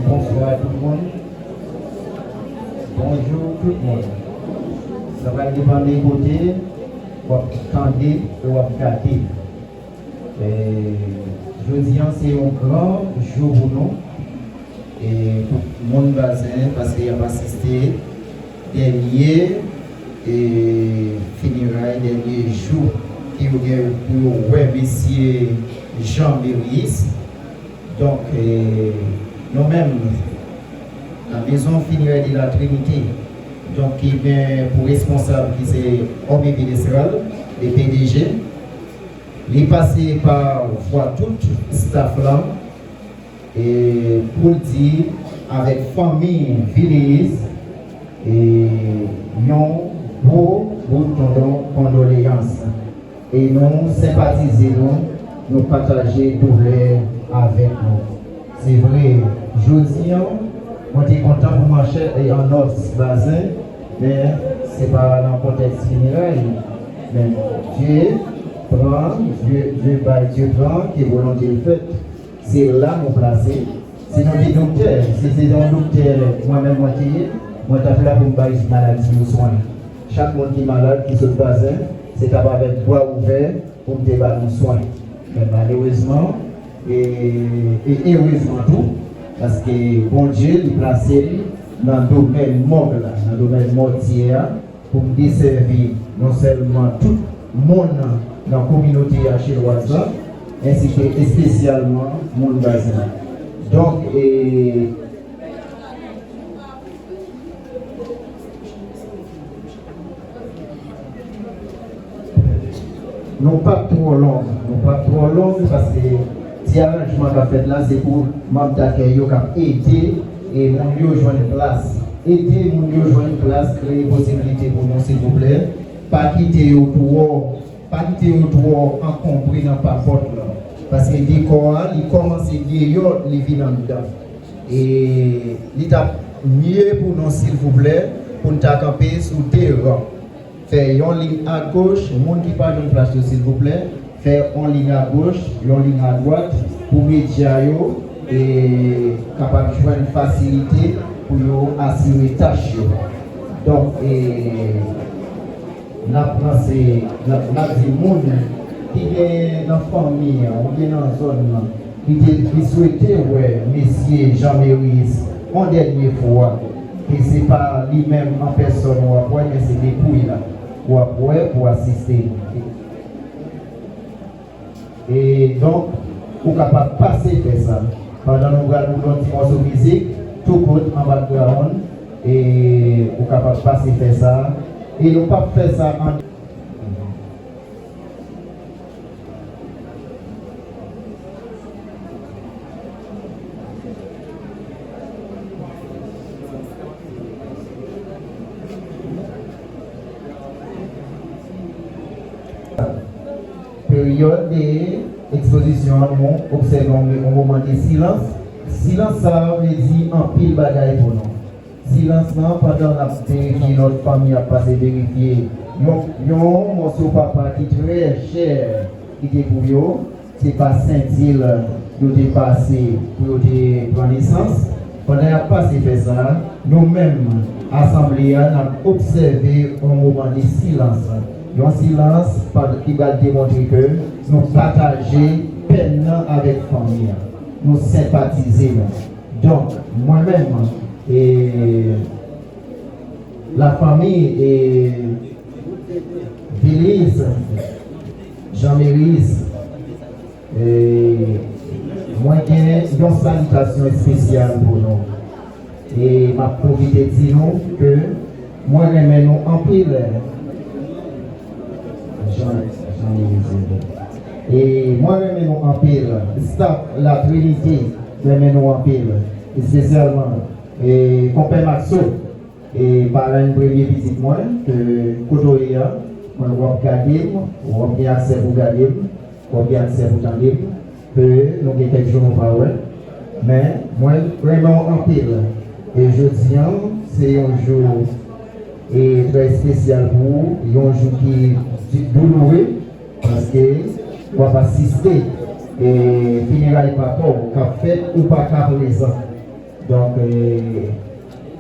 Bonsoir à tout le monde. Bonjour tout le monde. Ça va dépendre des côtés, ou attendez ou gâter. Je dis c'est un grand jour pour nous. Et pour mon bassin, parce qu'il y a assisté dernier et funérailles, dernier jour qui ont eu pour monsieur Jean-Méris. Donc, nous-mêmes, la maison funéraire de la Trinité, donc qui vient pour responsable qui c'est homme ministériel, les PDG, les passé par voir tout staff là, et pour dire avec famille Villiers, et nous, beau condoléances. Et nous sympathisons, nous partager douleur avec nous. C'est vrai, je dis, on est content pour marcher en notre bassin, mais ce n'est pas dans le contexte funéraire. Mais Dieu prend, Dieu prend, qui est volonté de fait. C'est là nous placer. C'est nous des docteurs. Si c'est un docteur, moi-même, moi, je suis là pour me faire une maladie ou soin. Chaque monde qui est malade, qui se bassin, c'est capable avec bras ouverts pour me débattre un soin. Mais malheureusement, et heureusement tout, parce que bon Dieu l'a placé dans le domaine mort, dans le domaine mortier, pour desservir non seulement tout le monde dans la communauté chéroise, ainsi que spécialement mon bassin. Donc, non pas trop long, parce que si l'arrangement qu'a fait là, c'est pour membre d'accueil qui aider et mon lieu joindre une place. Aider mon lieu joindre une place, créer une possibilité pour nous, s'il vous plaît. Pas quitter au tour encombré dans la porte là. Parce que le décor, il commence à guérir, il vit dans dedans. Et il est mieux pour nous, s'il vous plaît, pour nous camper sous deux rangs. Faire une ligne à gauche, le monde qui parle d'une place, s'il vous plaît. Faire une ligne à gauche, une ligne à droite, pour médias et capable de jouer une facilité pour assurer les tâches. Donc, nous avons dit monde qui est dans la famille, ou bien dans la zone, qui souhaitait, ouais, messieurs Jean-Méris, en dernière fois, que ce n'est pas lui-même en personne ou après, mais c'est des couilles là, ou après pour assister. Et donc, vous êtes capable de passer faire ça. Pendant que nous regardons un petit morceau de musique, tout le monde en background, et vous êtes capable de passer faire ça. Et nous ne pouvons pas faire ça en période d'exposition, nous observons un moment de silence. Silence, ça veut dire un pile bagaille pour nous. Silence, pendant la vérifié, notre famille a passé vérifier. Yon morceau papa qui est très cher, qui était pour vous, c'est pas Saint-Île, qui est passé pour prendre naissance. Pendant qu'on a passé fait ça, nous-mêmes, assemblée, nous avons observé un moment de silence. Un silence qui va démontrer que nous partageons peine avec la famille. Nous sympathisons. Donc, moi-même, et la famille et Villiers, Jean-Méris, moi j'ai une salutation spéciale pour nous. Et m'a profité de dire que moi j'aime nous en pile. Et moi j'aime nous en pile. Staff la Trinité, j'aime nous en pile. Et spécialement et compère Maxo et par une première petite moi que Kotoria, on va regarder, on va bien accès pour garder, on va bien accès pour garder. Que nous avons quelques jours au parole, mais moi vraiment en pile. Et je dis, c'est un jour très spécial pour vous, un jour qui est douloureux, parce que on va assister et funérailles pas qu'a fait ou pas qu'à présent. Donc,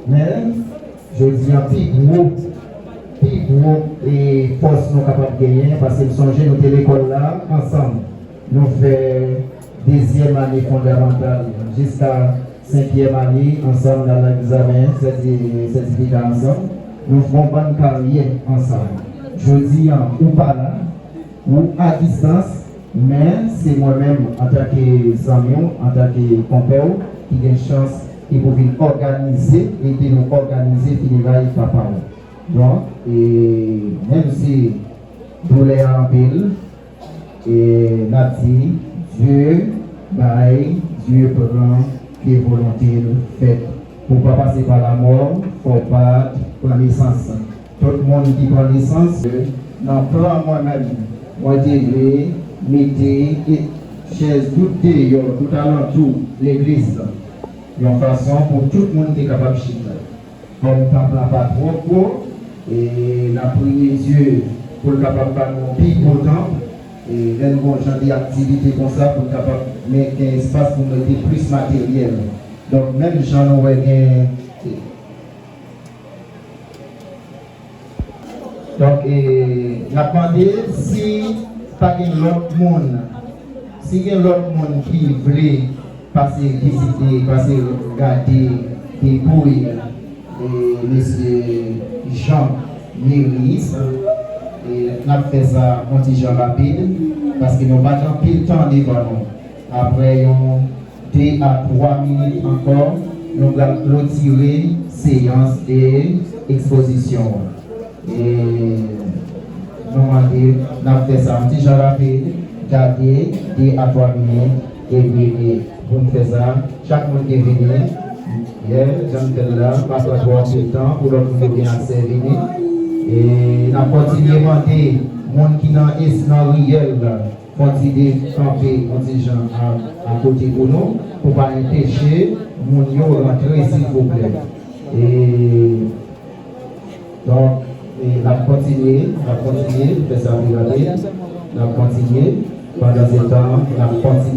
mais je dis un plus gros et force nous capables de gagner, parce que nous sommes nous à l'école là ensemble. Nous faisons deuxième année fondamentale jusqu'à 5e année ensemble dans l'examen, certificat ensemble. Nous faisons bonne carrière ensemble. Je dis ou pas là, ou à distance, mais c'est moi-même en tant que Samion, en tant que compère, qui a une chance de pouvoir organiser et de nous organiser funérailles papa. Donc, et même si douleur en pile, et Nati, Dieu, Dieu prend qui volonté faite. Pour ne pas passer par la mort, il ne faut pas prendre naissance. Tout le monde qui prend naissance, non, pas moi-même. Moi, je vais mettre chaise tout alentour l'église. De façon pour tout le monde qui est capable de chiffrer. Comme on ne pas trop gros, et la prière Dieu pour le capable de faire nos pieds autant. Et là, nous avons des activités comme ça pour capable mettre un espace pour mettre plus matériel. Donc, même j'en aurais bien. Donc, la demandé si pas l'autre monde, si il y a l'autre monde qui voulait passer visiter, passer regarder des bouilles, et monsieur Jean Méris. Et nous avons fait ça un petit jour rapide parce que nous n'avons plus le temps devant nous. Après 2 à 3 minutes encore, nous allons clôturer séance d'exposition. Et nous avons fait ça un petit jour rapide, garder 2 à 3 minutes et venir. Pour nous faire ça, chaque monde qui est venu, j'en là, pas trop de temps pour nous bien accès venir. Et nous continuons à demander les gens qui sont dans le réel, continuer à camper à côté de nous pour ne pas empêcher les gens de rentrer s'il vous plaît. Et donc, nous continuons faire ça regarder, nous continuons pendant ce temps, nous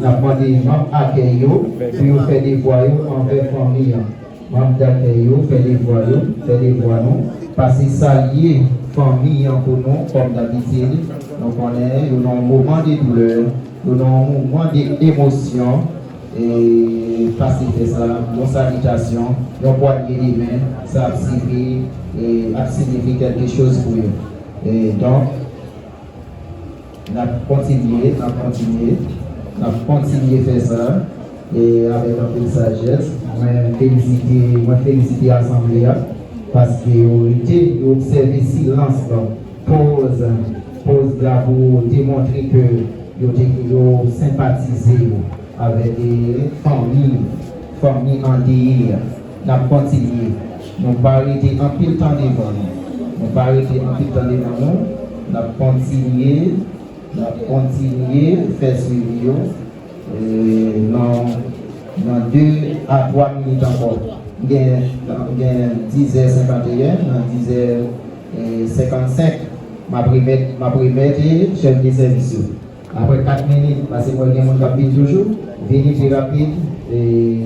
demandons les membres d'accueil pour faire des voyous envers la famille. Membres d'accueil, faire des voyous. Parce que ça lié famille pour nous, comme d'habitude, donc on est dans un moment de douleur, dans un moment d'émotion, et parce que ça, nos salutations, nos poignées de main, ça signifie quelque chose pour eux. Et donc, on a continué à faire ça, et avec un peu de sagesse, moi féliciter l'Assemblée. Parce que vous observez silence, pause là pour démontrer que vous sympathisez avec des familles endeuillées. Nous avons continué. Nous n'avons pas arrêté un peu de temps devant nous. Nous avons continué à faire suivi dans 2 à 3 minutes encore. Il y a 10h51, dans 10h55, ma première chef de service. Après 4 minutes, parce que moi, je suis rapide toujours, venir plus rapide et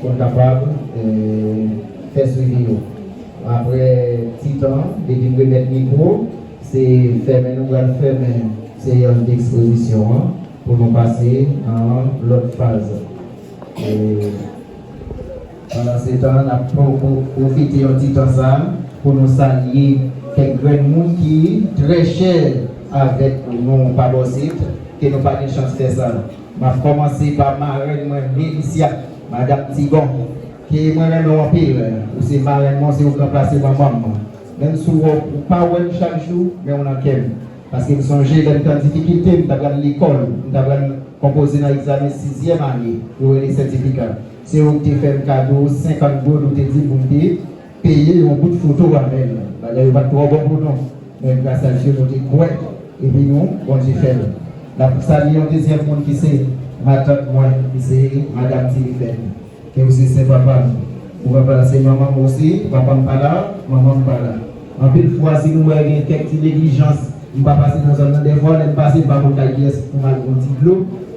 pour être capable de faire suivi. Après petit temps, depuis que je mets le micro, c'est fermer, nous allons faire une séance d'exposition pour nous passer à l'autre phase. Pendant ce temps, on a profité un petit temps ça pour nous saluer quelques monde qui est très cher avec nous, pas possible, que nous pas de chance de faire ça. Je vais commencer par ma reine Mélicia, Madame Tigon, qui est moi-même en pile. C'est ma reine, c'est où qu'on place ma maman. Même si on ne pas chaque jour, mais on en aime. Parce que nous sommes dans des difficultés, nous avons l'école, nous avons composé dans l'examen 6e année pour les certificats. C'est où tu fais un cadeau, 50 euros, nous te dit pour payer un bout de photo avec elle. Il n'y a pas trop bon pour nous. Mais grâce à Dieu, nous sommes corrects. Et puis nous, on dit faire. Là, pour ça, il y a un deuxième monde qui c'est ma tante, moi, qui c'est Madame Tilifen. Qui aussi c'est papa. Pour papa, c'est maman aussi. Papa n'est pas là, maman n'est pas là. En plus, fois, si nous avons quelques négligences, on va passer dans un des fois, on va passer par le cahier pour mal de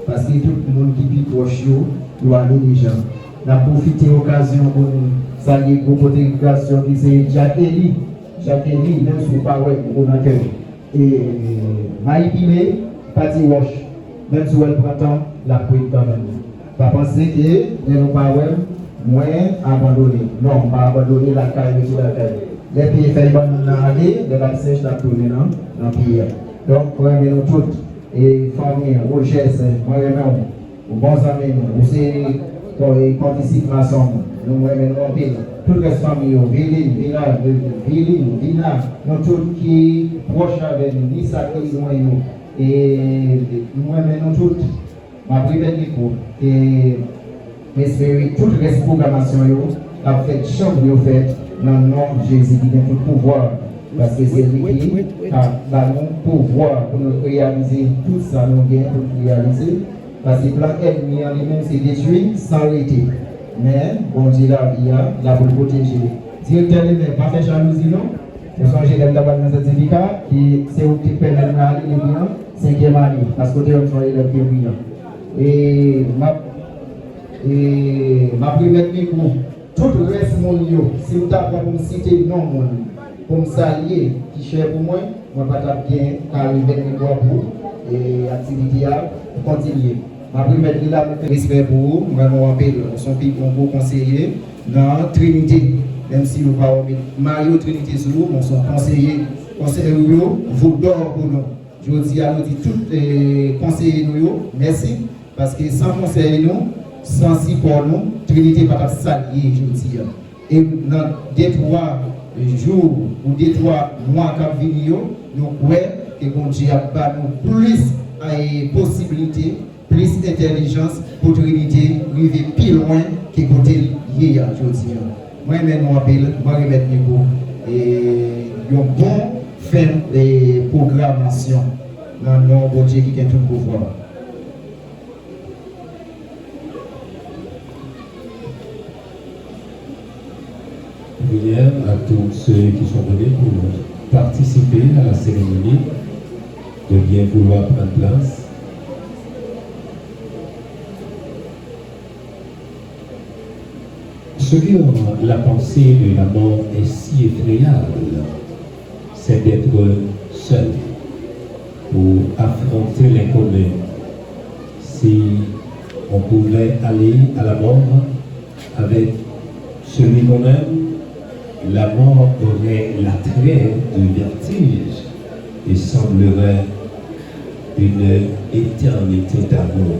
parce que tout le monde qui vit proche doit aller négligent. On a profité de l'occasion pour saluer le groupe d'éducation qui c'est Jacques Eli. Jacques Eli, même si vous ne parlez pas, vous n'avez et Maïpile, Pati Wash, même si elle prend temps, la prise quand même. Pas penser que nous ne pas moins abandonner. Non, on va abandonner la caille de la caille. Les pays fait bonne année, les vaccins sont tournés dans le pays. Donc, pour nous toutes, et famille, Roger, moi-même, aux bons amis, aussi participation, nous remercions en pile. Toutes les familles, village, nous tous qui proches avec nous, ni ça qui sont nous. Et nous remercions toutes, ma privée micro, et j'espère toutes les programmations, a fait chambre de fait. Dans le nom de Jésus qui a tout pouvoir, parce que c'est lui qui a nous pouvoir pour nous réaliser tout ça, nous gagnons pour réaliser. Parce que le plan ennemi en lui-même, c'est détruit sans arrêter. Mais, bon Dieu, la pour le protéger. Directeur, il n'est pas fait jalousie, non? Nous sommes chez dans le certificat, qui c'est où qui permet de aller bien, 5e année, parce que nous sommes élèves qui brillants. Et ma première micro. Tout le reste de mon lieu, si vous avez pour me citer non, pour me saluer, qui cher pour moi, je ne vais pas bien arriver pour l'activité pour continuer. Ma première là, je fais respect pour vous, je vais vous appeler, son bon conseiller dans Trinité. Même si nous ne parlons pas Mario Trinité sur vous, nous sommes conseillers, vous dort pour nous. Je dis à nous, tous les conseillers, merci, parce que sans conseiller nous, sans support nous, Trinité va pas s'allier, je dis. Et dans des 3 jours ou des 3 mois qui viennent, nous croyons que bon Dieu a nous plus de possibilités, plus d'intelligence pour Trinité arriver plus loin que côté hier, je dis. Moi-même, je m'appelle, je vais remettre Nico. Et un bon fin de programmation dans le nom de Dieu qui a tout le pouvoir. Prière à tous ceux qui sont venus pour participer à la cérémonie, de bien vouloir prendre place. Ceux qui ont la pensée de la mort est si effrayable, c'est d'être seul pour affronter l'inconnu. Si on pouvait aller à la mort avec celui qu'on aime, la mort aurait l'attrait du vertige et semblerait une éternité d'amour.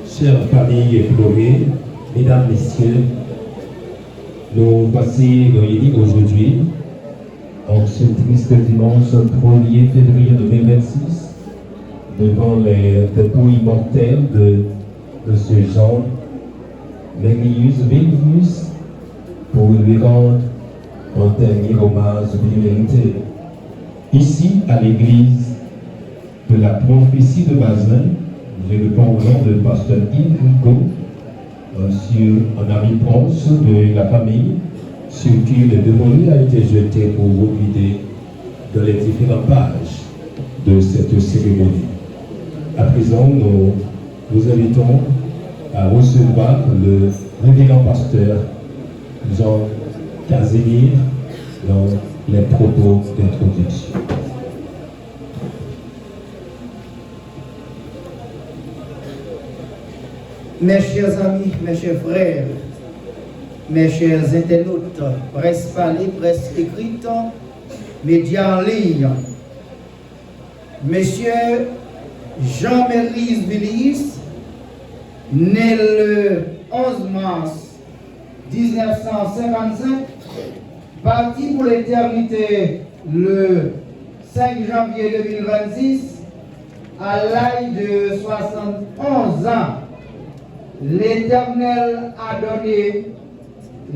Chères familles éplorées, mesdames, messieurs, nous voici réunis aujourd'hui, en ce triste dimanche 1er février 2026, devant les dépôts immortels de M. Jean Memmius Vilnius, pour lui rendre un dernier hommage bien mérité. Ici, à l'église de la prophétie de Bazin, je réponds au nom de pasteur Yves Hugo, un ami proche de la famille, sur qui le dévolu a été jeté pour vous guider dans les différentes pages de cette cérémonie. À présent, nous vous invitons à recevoir le révérend pasteur Jean Casimir dans les propos d'introduction. Mes chers amis, mes chers frères, mes chers internautes, presse parlée, presse écrite, médias en ligne, Monsieur Jean-Méris Villis, né le 11 mars 1955, parti pour l'éternité le 5 janvier 2026, à l'âge de 71 ans. L'Éternel a donné,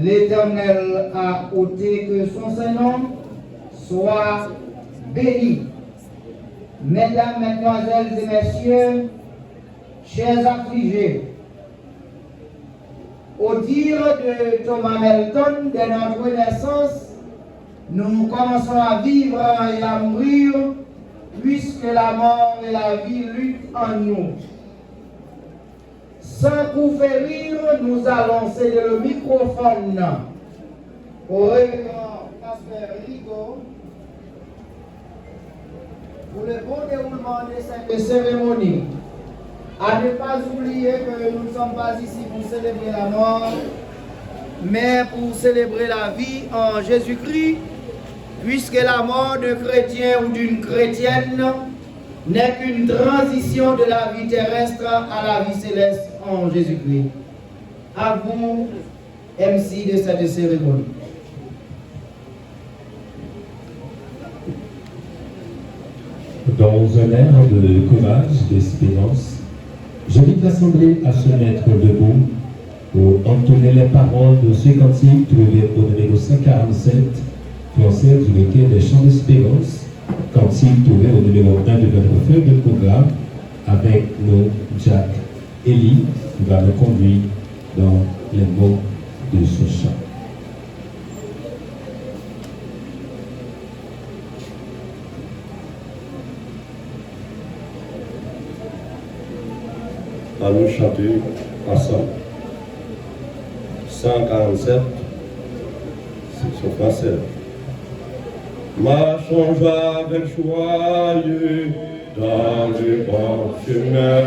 l'Éternel a ôté, que son Saint-Nom soit béni. Mesdames, Mesdemoiselles et Messieurs, chers affligés, au dire de Thomas Melton, dès notre naissance, nous commençons à vivre et à mourir, puisque la mort et la vie luttent en nous. Sans coup férir, nous allons céder le microphone au révérend Casper Rigaud pour le bon déroulement de cette cérémonie. À ne pas oublier que nous ne sommes pas ici pour célébrer la mort, mais pour célébrer la vie en Jésus-Christ, puisque la mort d'un chrétien ou d'une chrétienne n'est qu'une transition de la vie terrestre à la vie céleste en Jésus-Christ. À vous, MC de cette cérémonie. Dans un air de courage, d'espérance, j'invite l'Assemblée à se mettre debout pour entonner les paroles de ce cantique trouvé au numéro 147, français du recueil des chants d'espérance, cantique trouvé au numéro 1 de notre feuille de programme, avec nos Jack Eli, qui va nous conduire dans les mots de ce chant. À nous chanter ensemble. 147, c'est français. Marchons avec joyeux dans le bon chemin.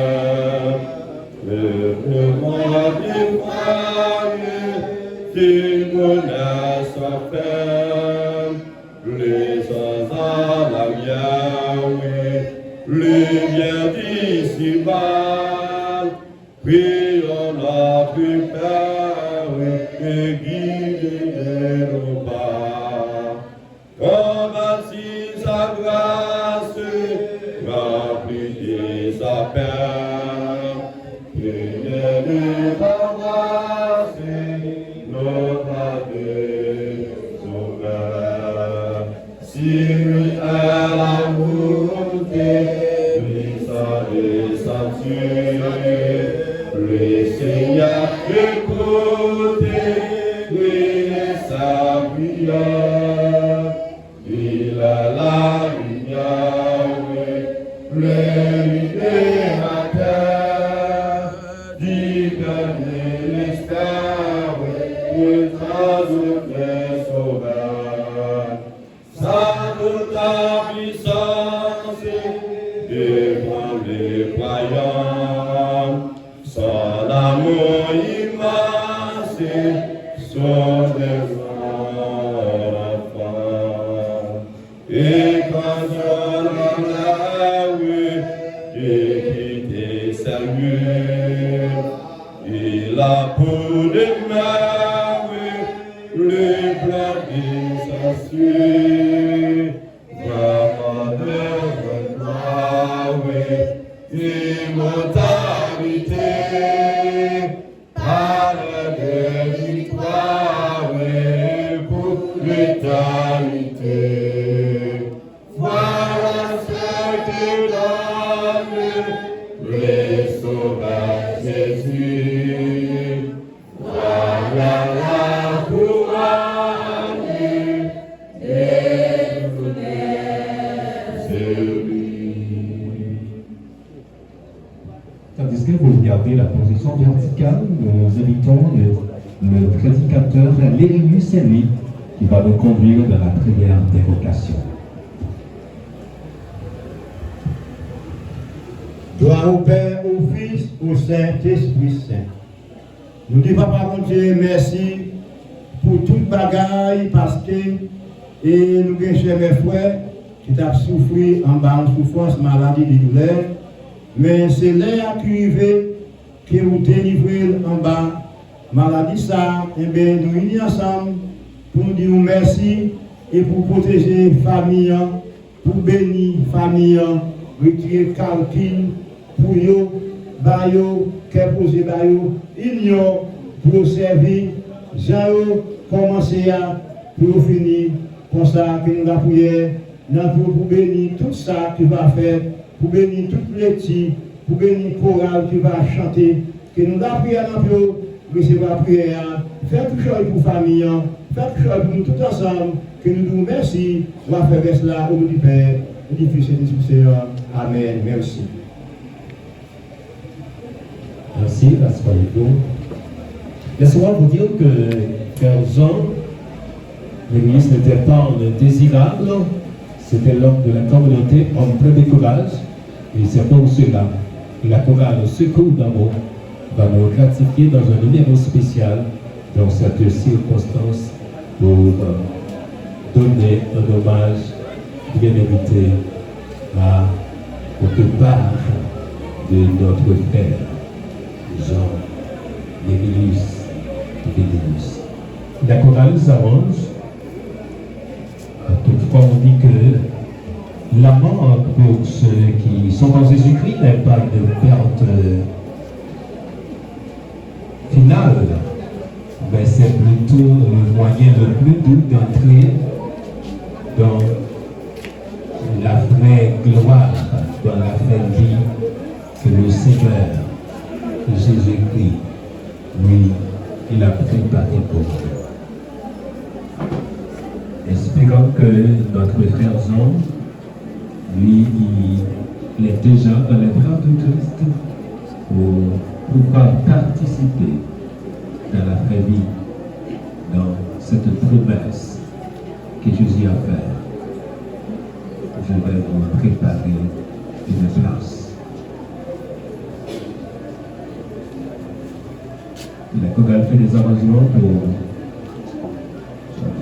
Le mois du joyeux qui nous laisse en paix. Les uns à l'arrière, le bien d'ici-bas. Prions notre Père et guide nos pas. Comme ainsi sa grâce remplit des appels. Priez de embrasser nos pas de sauveur. Si lui est la volonté, lui s'en est censure. Le Seigneur écoute, lui est sa prière. Il a la lumière, le libérateur, du cœur de l'espère, pour transmettre sauveur. Sa toute la puissance devant les croyants. Son amour immense, son devoir enfant. Et quand on enlève de quitter sérieux, il a pour de mère le plan insensé. Vraiment de gloire, immortalité, par de victoire pour l'éternité. Voilà ce que donne le Sauveur Jésus. Voilà la couronne des promesses de lui. Tandis que vous regardez la position verticale, nous invitons le prédicateur Lérinus Saint-Louis qui va nous conduire dans la prière d'évocation. Gloire au Père, au Fils, au Saint-Esprit Saint. Nous disons, Papa, mon Dieu, merci pour toute bagaille parce que et nous avons chez mes frères qui ont souffert en bas en souffrance, maladie, de douleur. Mais c'est là qui arrive que vous délivrez en bas, maladie ça, et bien nous unis ensemble pour nous dire merci et pour protéger famille, pour bénir famille, retirer calcul pour yo, bayo, qu'est posé bayo, ignore pour servir, Jean commencer à pour finir, comme ça que nous avons prié, pour bénir tout ça qui va faire, pour bénir tout les petits, pour bénir le choral qui va chanter, que nous avons prié dans le recevoir la prière, faire tout chose pour la famille, faire tout chose pour nous tous ensemble, que nous nous merci, on va faire cela au nom du Père, du Fils et du Seigneur. Amen. Merci. Merci, Pasteur Hugo. Laissez-moi vous dire que Frère Jean, l'église n'était pas indésirable, c'était l'homme de la communauté, homme très de courage, et c'est pour cela que la chorale Secours d'amour va nous gratifier dans un numéro spécial dans cette circonstance pour donner un hommage bien mérité à quelque part de notre frère Jean Némilius Vénus. La chorale s'arrange. Toutefois, on dit que la mort pour ceux qui sont en Jésus-Christ n'est pas une perte finale, mais c'est plutôt le moyen le plus doux d'entrer dans la vraie gloire, dans la vraie vie que le Seigneur Jésus-Christ, lui, il a préparé pour nous. Espérons que notre frère Jean, lui, il est déjà dans les bras de Christ pour pouvoir participer dans la vraie vie, dans cette promesse que Jésus a faite. Je vais vous préparer une place. La chorale fait des arrangements pour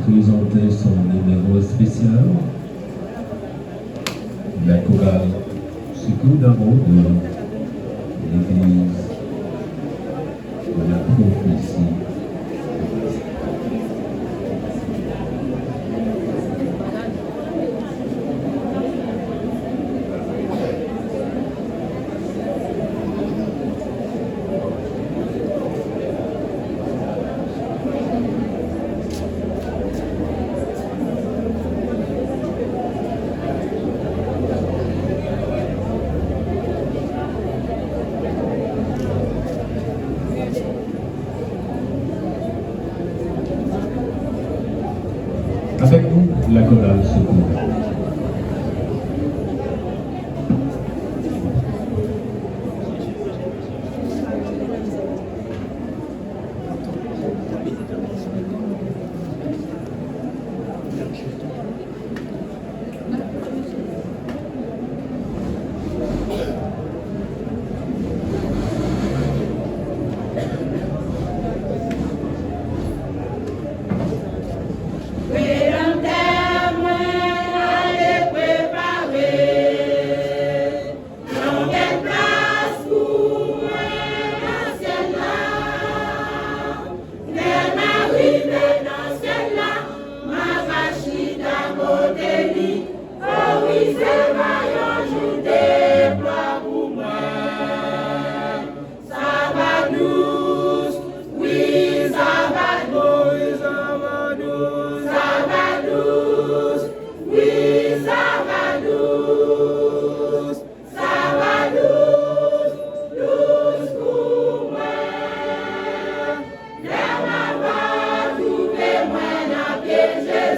présenter son numéro spécial. La chorale Secours d'amour de l'église de la prophétie. Avec nous, la chorale Secours.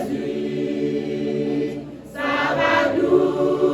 Jésus, ça va nous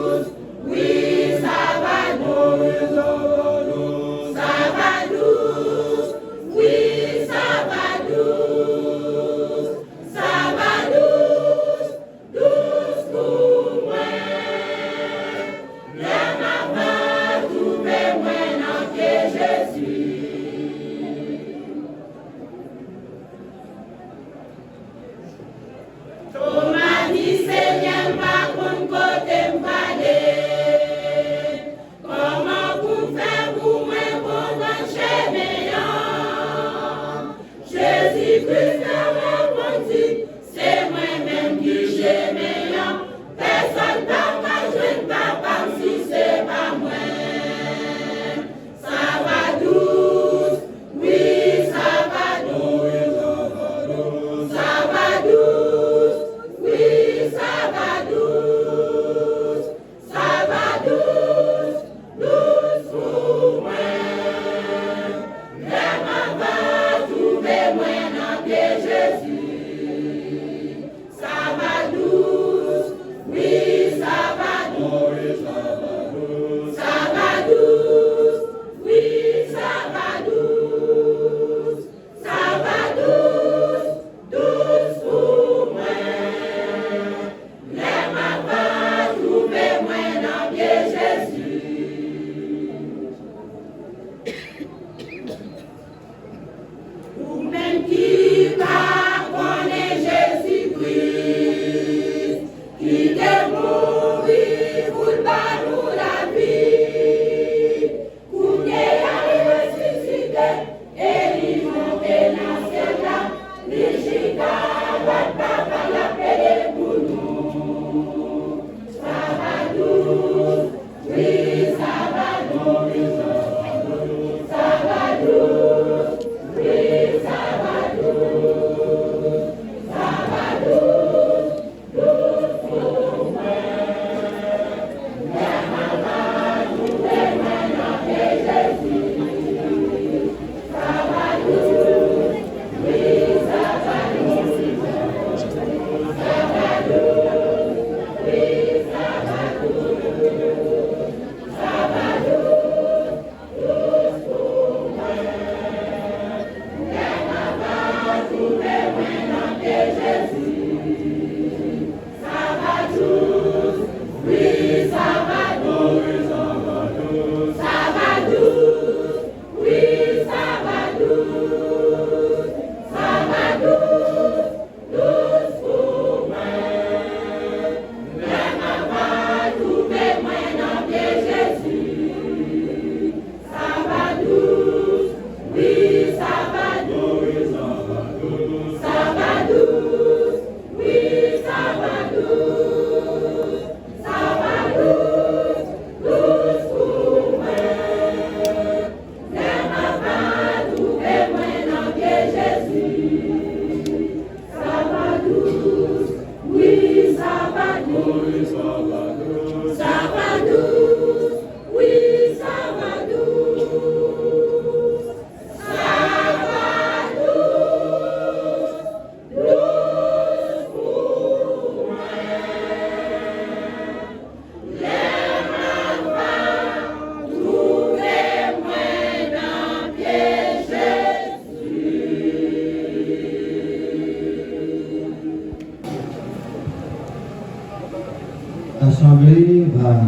L'Assemblée va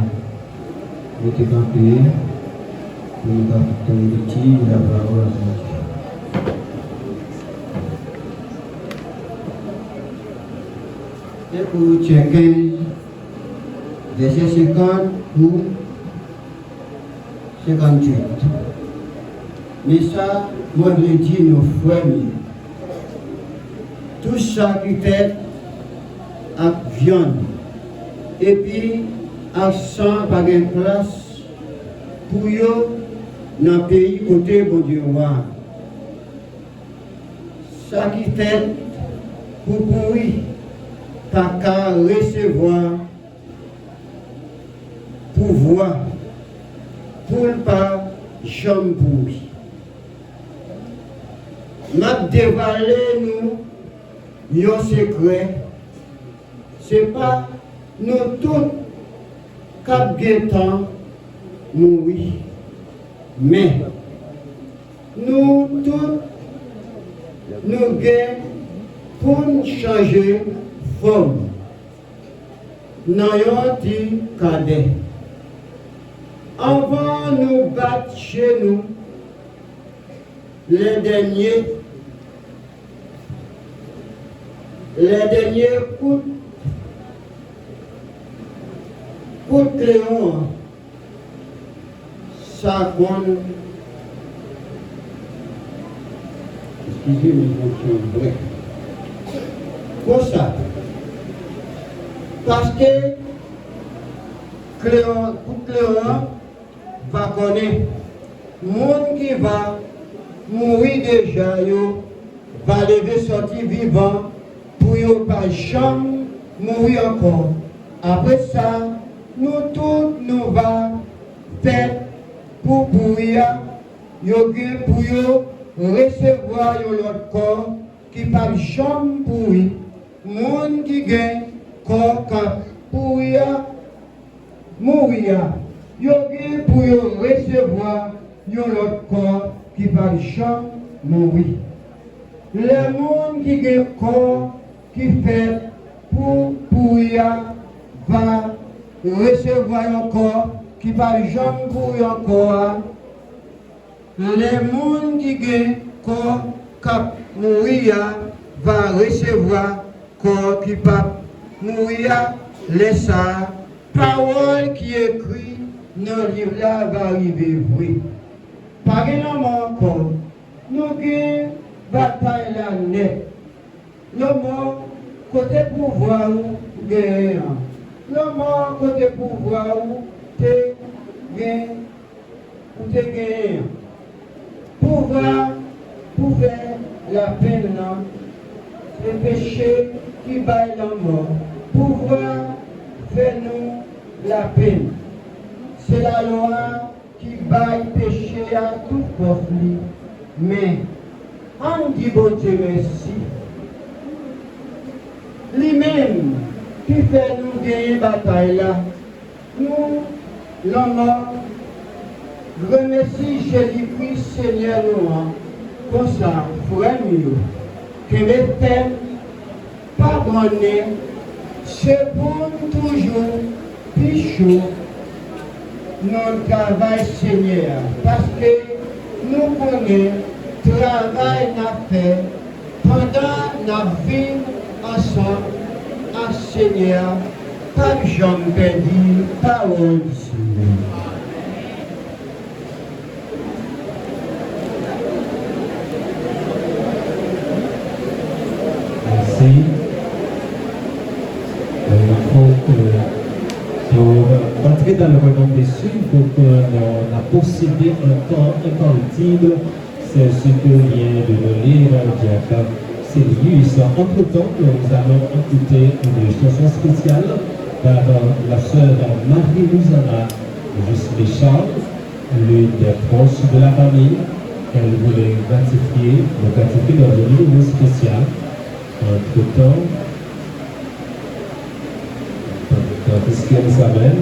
voter en prière pour le capitaine de la parole à Dieu. Et pour chacun, verset 50 ou 58. Mais ça, moi je dis nos frères, tout ça qui fait à viande, et puis à sang par une place pour eux dans le pays côté bon Dieu voir. Ça qui fait pour pourrir, pas qu'à recevoir, pouvoir, pour ne pas jamais pourrir. M'a dévalé nous, un secret, c'est pas nous tous, cap temps, mourir. Mais, nous tous, nous gagnons pour changer forme. Nous avons dit cadet. Avant nous battre chez nous, les derniers coups Léon, ça compte excusez mes fonctions. Pour ça, parce que Cléon va connaître monde qui va mourir déjà, yo, va lever sortir vivant pour yo pas jamais mourir encore. Après ça, nous tous nous va faire pour pourrir, yo pour yo recevoir yo l'autre corps qui pas jamais pourrir. Monde qui gagne corps quand pourrir mourir, yo pour yo recevoir yo l'autre corps qui va jamais mourir. Le monde qui gagne corps qui fait pour pourrir va recevoir un corps qui va jamais pourrir encore. Le monde qui gagne corps cap mourir va recevoir corps qui va mourir. Laisse ça. Parole qui est écrite dans le livre là va arriver vrai. Par exemple encore, nous avons bataille là net. Le mot côté pouvoir gagnant. Le mot côté pouvoir t'es gagnant. Pouvoir la peine là, le péché qui baille la mort. Pouvoir fait nous la peine. C'est la loi qui baille péché à tout conflit. Mais, on dit bon Dieu merci. Lui-même qui fait nous gagner bataille là, nous, l'homme, remercie Jésus-Christ Seigneur nous, pour ça, frère mieux, que les peines pardonnées, c'est pour toujours plus chaud notre travail Seigneur. Parce que nous connaissons le travail n'a fait pendant notre vie ensemble à Seigneur. Pas de jambe perdue, parole du Seigneur. Merci. Pour entrer dans le royaume des cieux, il faut qu'on a possédé un temps incorruptible. C'est ce que vient de nous lire Diacre Sérius. Entre-temps, nous allons écouter une chanson spéciale par la sœur Marie-Louisana Juste-Charles, l'une des proches de la famille. Elle voulait gratifier dans un niveau spécial. Entre-temps, Christiane Isabelle,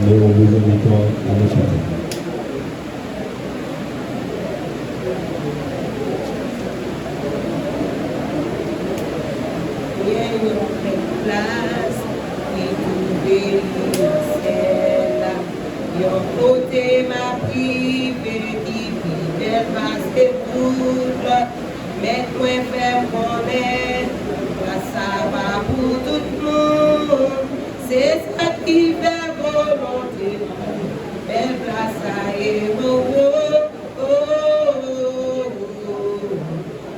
nous vous invitons à nous chanter. C'est ça qui fait volonté, belle place à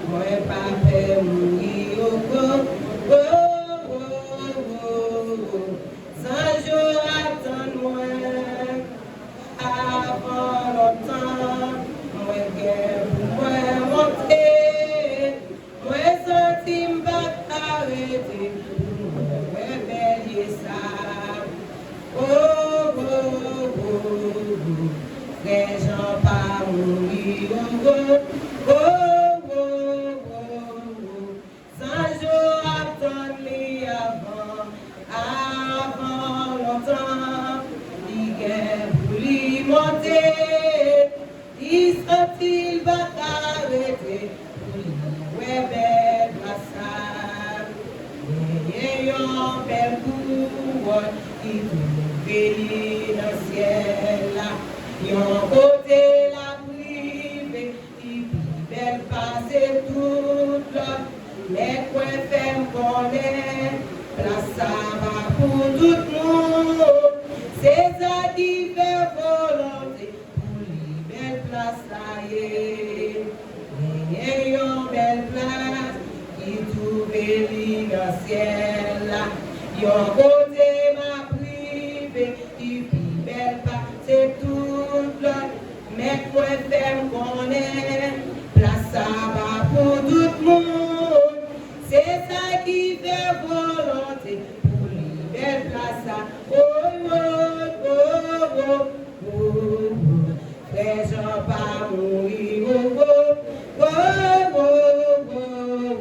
moi pas fait mourir sans jour attendre moi avant longtemps, moi guerre moi monter, moi senti m'bat arrêter. Les gens pas mourir, sans jour attendre avant longtemps, il est voulu monter, il sera-t-il va arrêter, ouais belle passade, et un bel coup, qui béni dans le ciel là. Yon côté la privée, qui belle passer toute l'autre, mais quoi faire connaître, place ça va pour tout le monde, c'est ça qui fait volonté, pour lui belle place ça y est, ciel. Yon côté m'a privé, qui plus belle pas, c'est toute l'autre. Mais quoi faire qu'on est, place ça va pour tout le monde. C'est ça qui fait volonté, pour libérer place ça. Oh, oh, oh, oh, oh, oh. Frère Jean pas mourir, oh, oh, oh, oh, oh,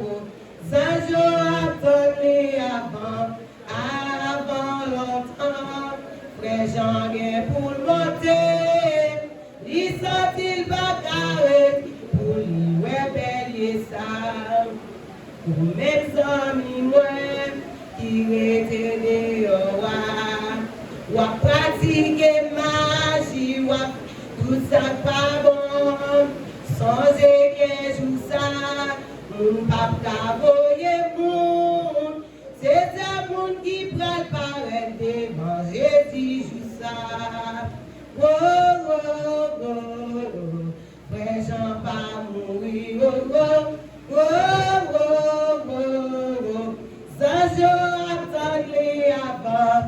oh. Saint Jean attendait avant longtemps. Frère Jean vient pour le monter. Il sent-il pas carré pour lui bélier ça. Pour mes amis, moi, qui étaient dehors, ou à pratiquer magie, ou à tout ça pas bon, sans équer joue ça, mon papa voyait mon, c'est un monde qui prend paraître devant Jésus joue ça. Oh, oh, oh, oh, frère Jean pas mourir, oh, oh, oh, oh, oh, oh, sans je attendais avant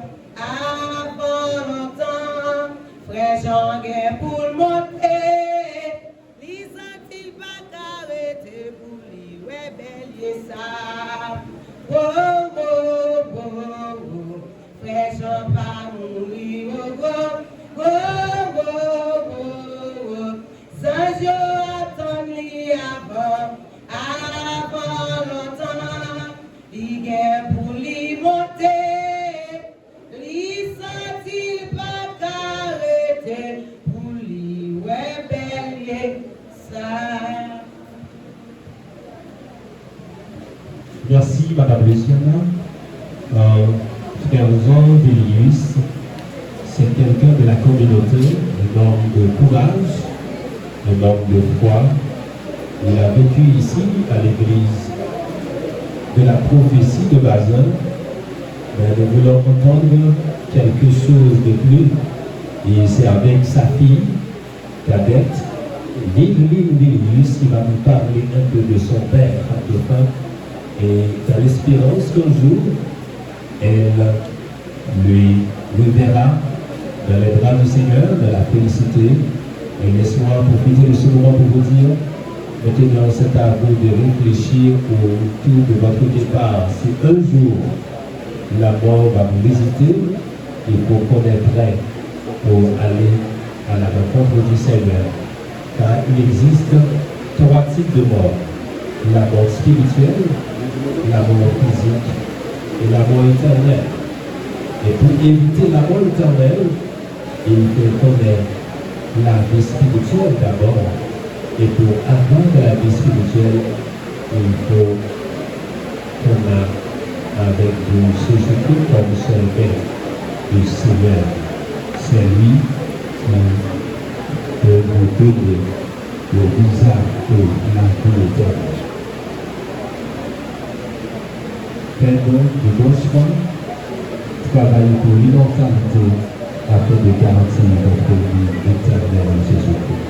longtemps, frère Jean guerre pour le monter, les a-t-il pas arrêté pour lui rébellier ça. Oh, oh, oh, oh, frère Jean pas mourir, oh, oh. Oh, oh, oh, oh, sans je attendais avant longtemps, il guerre pour lui monter, lui sent-il pas arrêter pour lui rébeller ça. Merci Madame Luciana. Frère Jean Vélius, c'est quelqu'un de la communauté, un homme de courage, un homme de foi. Il a vécu ici, à l'église de la prophétie de Bazin. Mais nous voulons entendre quelque chose de plus. Et c'est avec sa fille, cadette, Lynn Vélius, qui va nous parler un peu de son père, dauphin, et dans l'espérance qu'un jour, elle lui verra dans les bras du Seigneur, dans la félicité. Et laisse-moi profiter de ce moment pour vous dire, maintenant c'est à vous de réfléchir autour de votre départ. Si un jour la mort va vous visiter, il faut qu'on est prêt pour aller à la rencontre du Seigneur. Car il existe 3 types de mort. La mort spirituelle, la mort physique et la mort éternelle. Et pour éviter la mort éternelle, il faut connaître la vie spirituelle d'abord. Et pour avoir la vie spirituelle, il faut qu'on a avec vous ce que comme serviteur du Seigneur. C'est lui qui peut vous donner le visage et la vie éternelle. Faites donc de bons choix, travaillez pour l'immortalité afin de garantir notre vie éternelle en Jésus-Christ.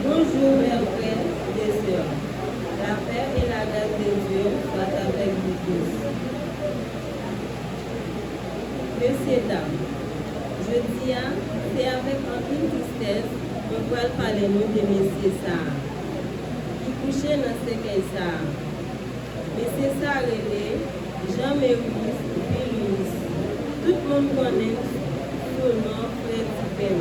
Bonjour mes frères et sœurs. La paix et la grâce de Dieu soient avec vous tous. Messieurs, dames, je tiens, c'est avec un peu de tristesse qu'on peut parler nous de Monsieur Sarr, qui couchait dans ce qu'est Sarr. Monsieur Sarr est Jean-Méris Vélius. Tout le monde connaît son nom, Frère Tipem.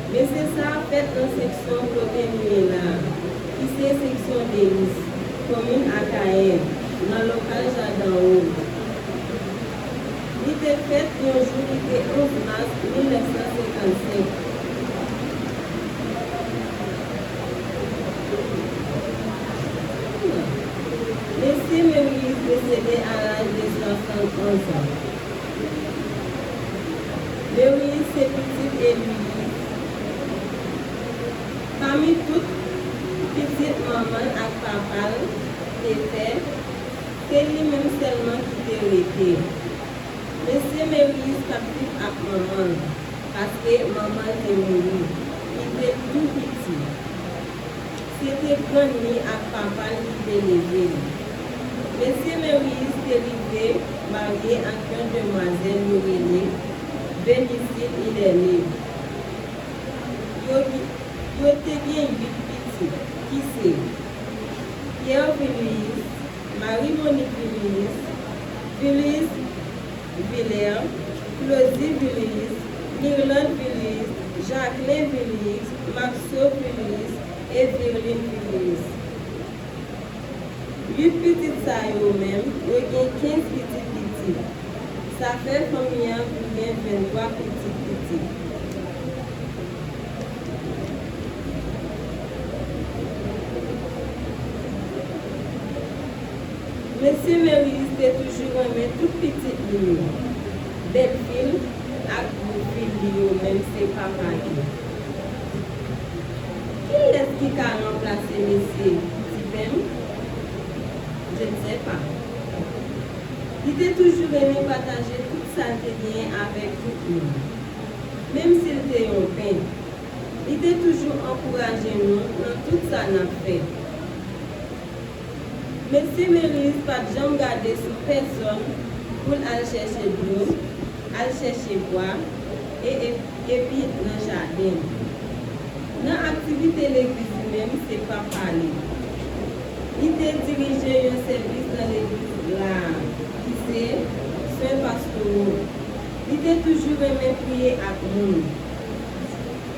Monsieur Sarr fait une section côté là, qui c'est section d'Élis, commune à Caen, dans le local Jardin Haut. Il était fait un jour, il était 11 mars 1955. Monsieur Méris décédé à l'âge de 71 ans. Méris, c'est petit et lui. Parmi toutes, petite maman ak papa te fait, c'est lui-même seulement qui te rete. Monsieur Méris captif ak maman, parce que maman te mouru. Il était tout petit. C'était grand nuit ak papa qui te levé. Monsieur Méris te arrivé, marié avec une demoiselle Norélie, Bénicile il est né. Yo te bien 8 petits. Qui c'est? Pierre Villis, Marie-Monique Villis, Villis Villers, Claudie Villis, Irlande Villis, Jacqueline Villis, Maxo Villis et Virline Villis. 8 petites ça yo même, yo gen 15 petits. Ça fait combien pour bien 23 petits. Monsieur Méris était toujours aimé toute petite ligne. Belle fille, avec vos filles, même c'est pas pareil. Qui est-ce qui a remplacé monsieur Tipem? Je ne sais pas. Il était toujours aimé partager tout ça bien avec tout le monde. Même s'il était en peine, il était toujours encouragé nous dans tout ça qu'on a fait. Monsieur Méris pas jamais gardé sur personne pour aller chercher de l'eau, aller chercher bois et puis dans le jardin. Dans l'activité de l'église même, c'est pas parler. Il était dirigé un service dans l'église là, qui c'est soins pastoraux. Il était toujours aimé prier à nous.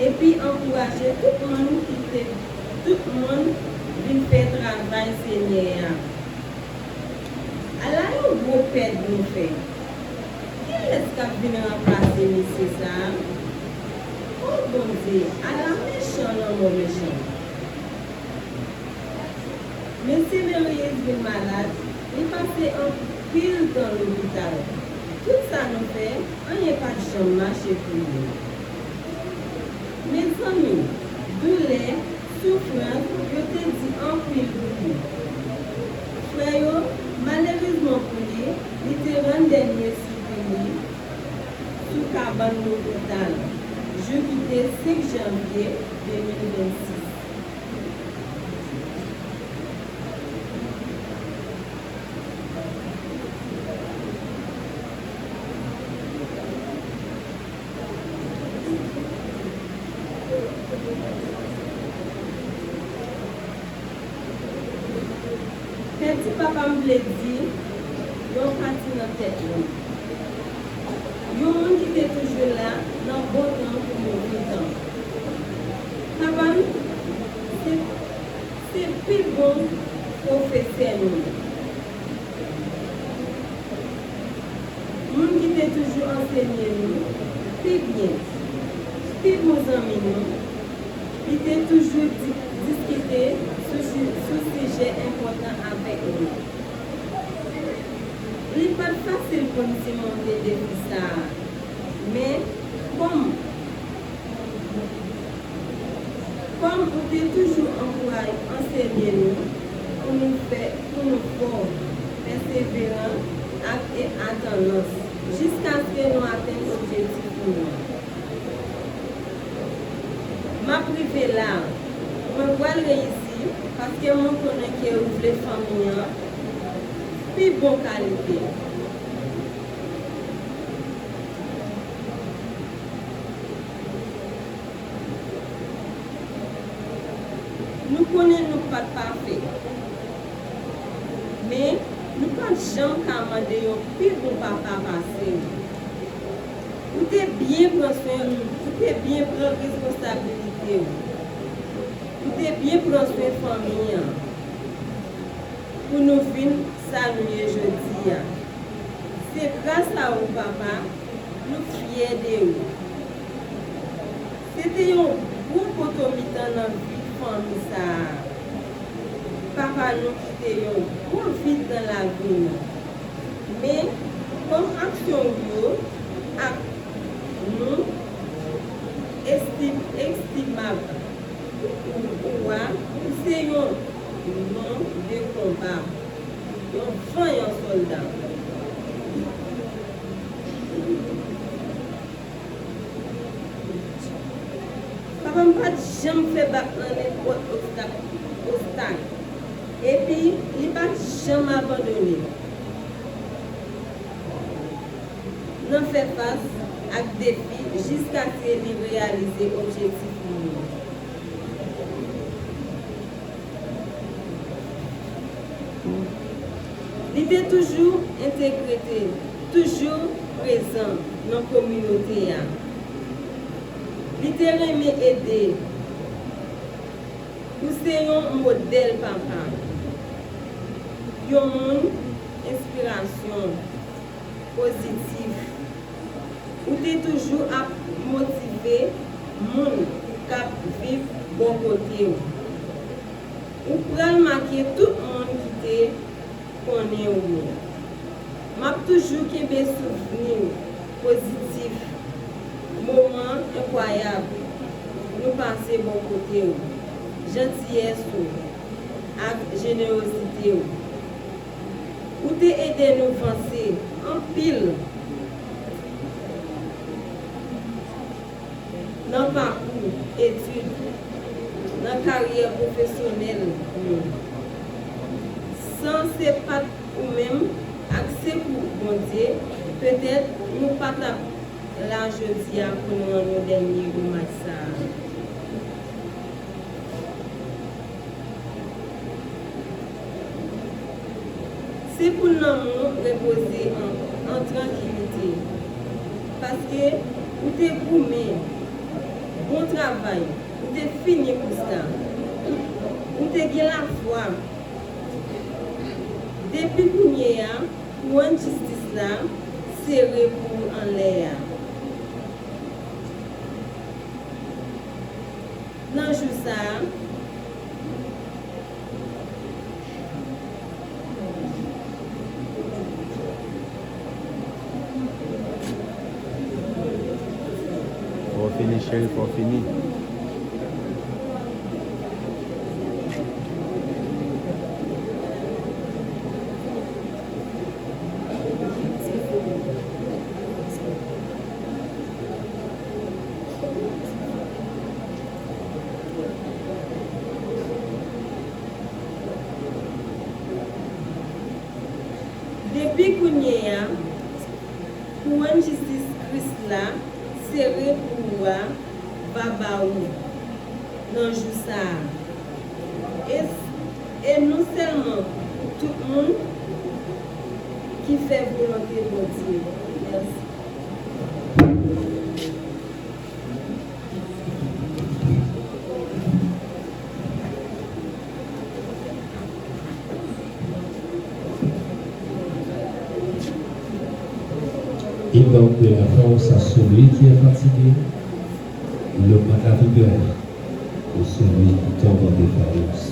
Et puis encourager tout le monde vient faire travail Seigneur. Alors, un gros père nous fait. Qui est-ce qui vient remplacer monsieur ça? Oh bon Dieu, alors méchant, non méchant. Monsieur Méris est malade, il passait en pile dans l'hôpital. Tout ça nous fait, on n'est pas de chambre marché pour nous. Mes amis, douleur, souffrance, je te dis en pile pour nous. Frère, malheureusement pour lui, il était un dernier souvenir sous cabane l'hôpital. Je quittais 5 janvier 2026. Petit papa me l'a dit, ils ont parti dans la tête. Ils ont qui était toujours là, dans le bon temps pour mauvais temps. Papa, c'est plus bon professeur. Moun qui était toujours enseigné nous, plus bien. Plus bons amis nous, il était toujours discuté sur sujet important avec nous. Il n'est pas facile pour nous monter des ça, mais comme on est toujours encouragé, enseigner nous, pour nous faire persévérants et attendance, jusqu'à ce que nous atteignions l'objectif pour nous. Ma privée là, je vois ici parce que mon connaît qui ouvre les familles, plus bonne qualité. Nous connaissons pas parfait, mais nous ne pouvons jamais commander un plus bon papa passé. Vous êtes bien prendre soin, vous êtes bien prendre responsabilité. Vous êtes bien prendre soin de la famille. Pour nous venir saluer aujourd'hui. C'est grâce à vous, papa, nous sommes fiers de vous. C'était un gros potomitan dans la vie de famille. Papa nous quittait un gros vide dans la vie. Mais comme action, nous estimable. C'est un nom de combat. Un vaillant soldat. Papa m'a pas jamais fait battre n'importe obstacle. Et puis, il n'a pas jamais abandonné. Nous fait face à des défis jusqu'à ce qu'il réalise l'objectif. Il était toujours intégré, toujours présent dans la communauté. Il était aimé aider. Nous sommes un modèle, papa. Nous avons une inspiration positive. Nous sommes toujours à motiver les gens qui vivent bon côté. Nous prenons marquer tout le monde qui connaît au monde. M'a toujours des souvenirs positifs, moments incroyables. Nous passons bon côté, gentillesse et générosité. Ou t'es aidé nous avancer en pile dans le parcours, études, dans la carrière professionnelle. Sans ces pas ou même accès pour bon Dieu, peut-être nous pas la jeudi pour nous en dernier massage. C'est pour nous reposer en tranquillité. Parce que vous êtes gourmé, bon travail, vous êtes fini pour ça. Vous êtes la foi. Depuis qu'on y a, pour une justice là, c'est pour en l'air. Dans le jour ça, faut finir, chérie, faut finir. depuis qu'on y a, pour une justice Christ là, c'est pour Babaou dans le jour ça. Et non seulement tout le monde qui fait volonté de Dieu. Merci. Il donne de la force à celui qui est fatigué, le la vigueur de celui qui tombe en défaillance.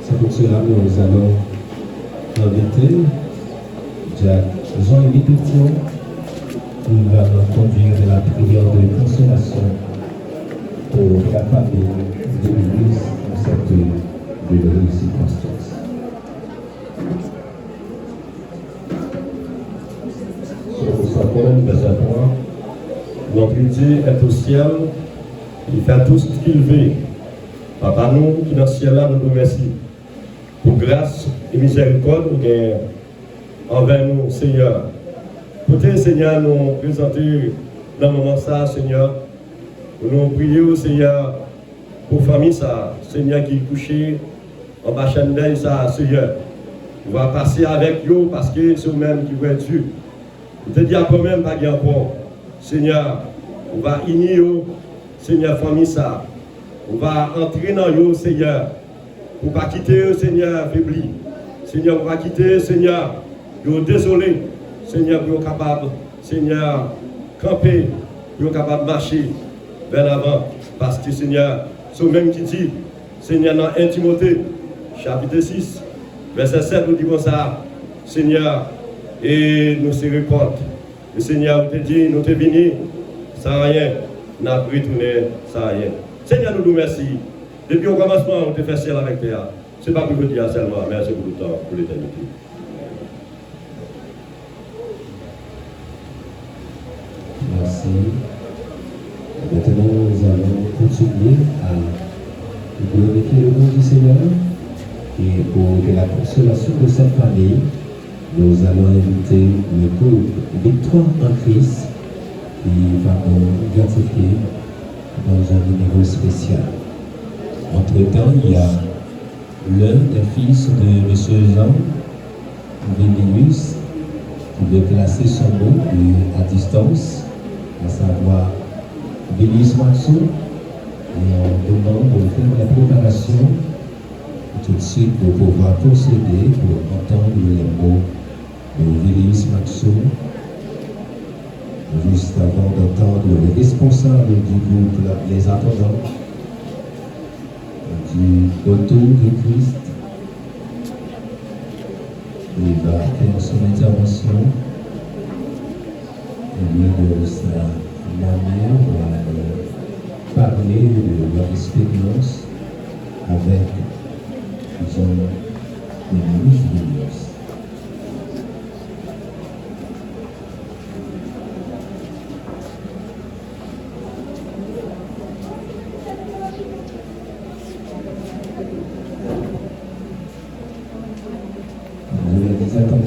C'est pour cela que nous allons inviter Jean-Élie Pétion, qui va nous conduire de la prière de consolation pour la famille de l'Église dans cette douloureuse circonstance. Notre Dieu est au ciel, il fait tout ce qu'il veut. Papa, nous qui dans le ciel là, nous te remercions pour grâce et miséricorde envers nous, Seigneur. Pour te, Seigneur, nous présenter dans le moment ça, Seigneur. Nous prions, Seigneur, pour la famille, ça, Seigneur, qui est couché en bas chaîne d'œil, ça, Seigneur. On va passer avec eux parce que c'est eux-mêmes qui voient Dieu. On te dit quand même, pas encore. Seigneur, on va unir, Seigneur, famille ça. On va entrer dans eux, Seigneur. Pour ne pas quitter, Seigneur, affaibli. Seigneur, on va quitter, Seigneur. Yo désolé, Seigneur, pour être capable, Seigneur, camper, pour être capable de marcher vers l'avant. Parce que, Seigneur, c'est même qui dit, Seigneur, dans 1 Timothée, chapitre 6, verset 7, nous disons ça, Seigneur, et nous se reporte. Le Seigneur te dit, nous te venus sans rien, nous avons retourné sans rien. Seigneur, nous remercions Depuis au commencement, on te fait ciel avec Théa. Ce n'est pas pour vous dire seulement, mais c'est pour le temps, pour l'éternité. Merci. Maintenant, nous allons continuer à glorifier le nom du Seigneur. Et pour que la consolation de cette famille, nous allons inviter le groupe Victoire en Christ qui va nous gratifier dans un numéro spécial. Entre-temps, il y a l'un des fils de M. Jean Vélius qui veut placer son nom à distance, à savoir Vélius Maxou, et on demande de faire la préparation tout de suite pour pouvoir procéder pour entendre les mots de Vélius Maxou, juste avant d'entendre les responsables du groupe Les Attendants du retour de Christ. Il va faire son intervention et lui de sa manière va parler de leur expérience avec Jean Vélius.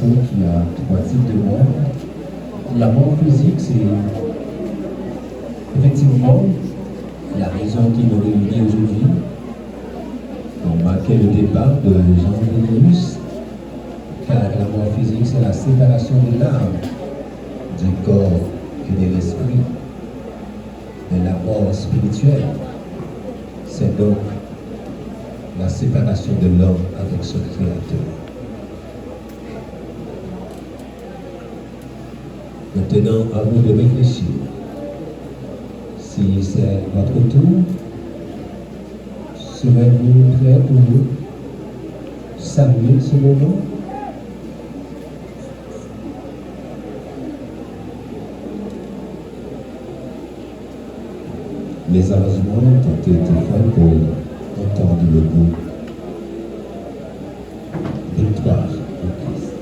Qu'il y a 3 types de mort. La mort physique, c'est effectivement la raison qui nous réunit aujourd'hui. On marquait le départ de Jean Vélius, car la mort physique, c'est la séparation de l'âme, du corps et de l'esprit. Mais la mort spirituelle, c'est donc la séparation de l'homme avec son Créateur. Maintenant, à vous de réfléchir. Si c'est votre tour, serez-vous prêts pour saluer ce moment? Les arrangements ont été faits pour entendre le mot victoire en Christ.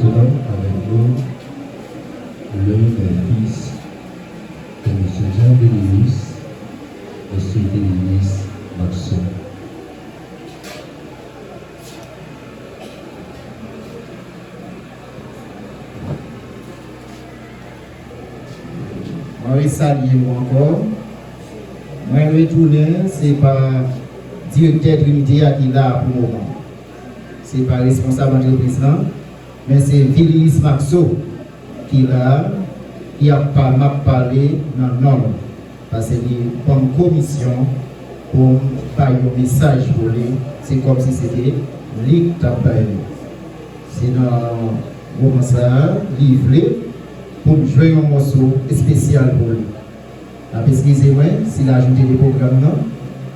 maintenant avec nous l'un des fils de M. Jean Bénélis, M. Bénélis Maxon. Je salue encore. Moi, je retourne, c'est pas directeur de l'unité qui est là pour le moment. Ce n'est pas responsable de président, mais c'est Vilis Maxo qui est là, qui a parlé dans le nom. Parce que c'est une commission pour faire un message pour lui. C'est comme si c'était lui qui a parlé. C'est dans le moment ça, livré, pour jouer un morceau spécial pour lui. Excusez-moi, s'il a ajouté des programmes,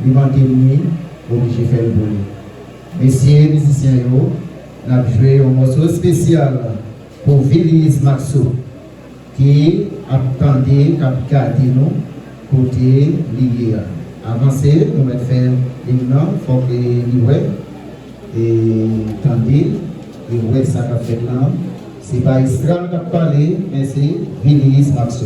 il va terminer, obligé de faire le pour lui. Messieurs les musiciens, nous avons joué un morceau spécial pour Vilis Maxo qui attendait Capicadi nous côté lié. Avancez, nous allons faire l'hymne, il faut que nous voyons et attendez, et vous voyez ça qu'a fait là. Ce n'est pas Israël qui a parlé, mais c'est Vilis Maxo.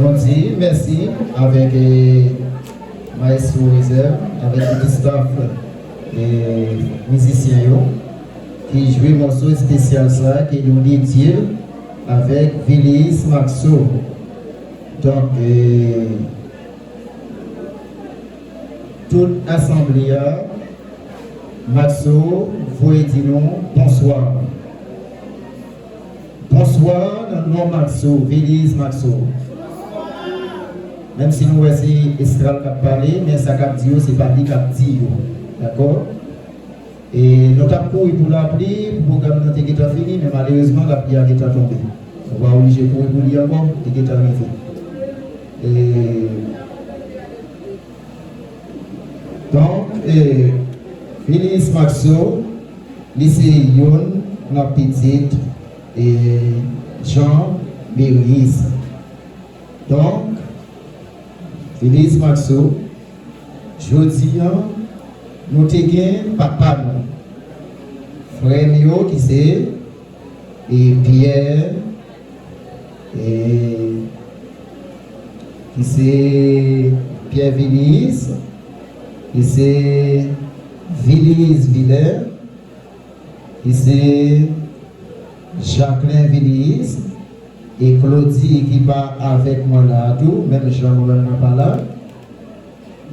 On dit merci avec Maestro Reserve, avec le staff et musiciens qui jouent un morceau spécial ça, qui nous dédié avec Vilis Maxo. Donc, toute assemblée, Maxo, vous dire nous bonsoir. Bonsoir, non Maxo, Vilis Maxo. Même si nous c'est Estral qui a parlé, mais ça qui dit, c'est pas lui qui a dit. D'accord? Et nous avons couru pour la pluie, pour le programme qui est fini, mais malheureusement la pluie a été tombée. On va obliger pour courir pour l'y encore, qui est arrivé. Et donc, Phyllis Maxo, lycée Yon, la petite, et Jean Méris. Donc, Phyllis Maxo, je dis, nous avons papa, frère Mio qui c'est, et Pierre, et qui c'est Pierre Villis, qui c'est Villis Villers, qui c'est Jacqueline Villis, et Claudie qui va avec moi là, tout, même Jean-Roland n'est pas là.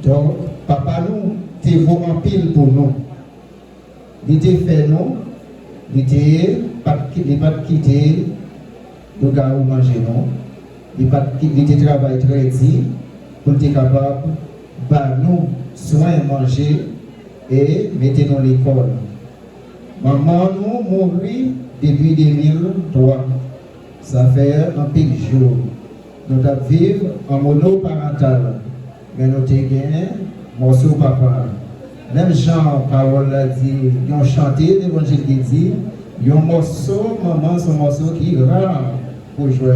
Donc, papa nous, t'es vaut en pile pour nous. Il était fait nous, il était pas quitté de gars où manger non. Il était travail très dit pour être capable de nous soin manger et mettre dans l'école. Maman nous mourit depuis 2003. Ça fait un pile jour. Nous avons vécu en monoparental. Mais nous avons gagné morceau papa. Même Jean Parole a dit, ils ont chanté l'évangile qui dit, ils ont morceau, maman, son morceau qui est rare pour jouer.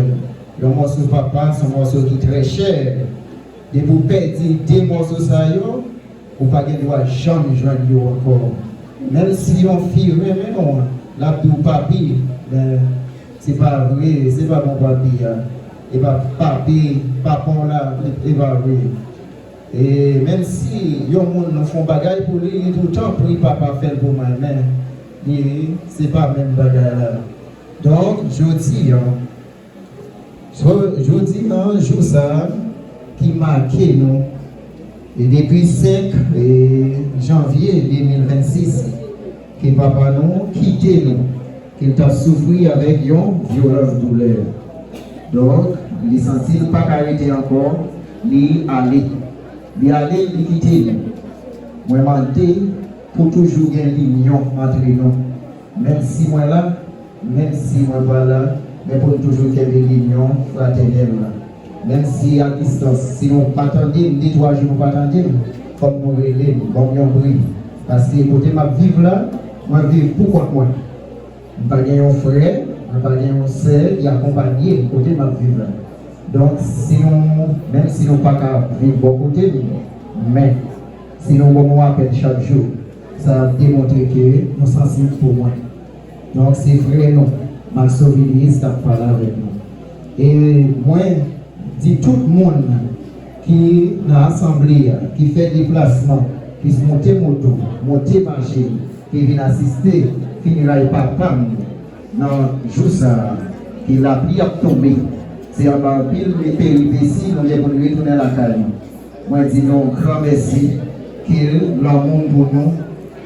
Ils ont morceau papa, son morceau qui est très cher. Et pour perdre des morceaux, ça y est, vous ne pouvez jamais jouer encore. Même si on fait mais non, la pour papi, c'est pas vrai, c'est pas mon papi. Et pas papi, papa là, c'est pas vrai. Et même si les gens font bagaille pour lui, tout le temps pour lui, papa fait pour moi, mais c'est pas le même bagaille là. Donc, je dis, un jour ça qui marquait nous. Et depuis 5 janvier 2026, que papa nous quitté nous, qu'il a souffert avec une violence douleur. Donc, il sentit pas arrêter encore, il allait. Il allait il quitter nous. Moi, je demandé pour toujours gagner l'union entre nous. Même si moi là, même si moi pas là, mais pour toujours gagner l'union fraternelle. Même si à distance, si nous ne pas attendre, 2-3 jours, nous ne pas attendre, comme nous relèvons, comme nous brillons. Parce que côté ma vivre là, moi vivre pourquoi moi. Je n'ai pas gagné un frère, je n'ai pas gagné un sœur qui accompagne côté ma vivre là. Donc, si nous, même si nous ne pas vivre bon côté, mais si nous nous appelons chaque jour, ça démontre que nous sommes sensibles pour moi. Donc, c'est vrai, non. Maxo Villis a parlé avec nous. Et moi, je dis tout le monde qui est dans l'assemblée, qui fait des déplacements, qui se monte moto, monte machine, qui vient assister, qui finira par pam, dans le jour ça, qui l'a pris à tomber. C'est un pile de péripéties, nous devons retourner à la caille. Moi, je dis non, grand merci, que l'amour pour nous,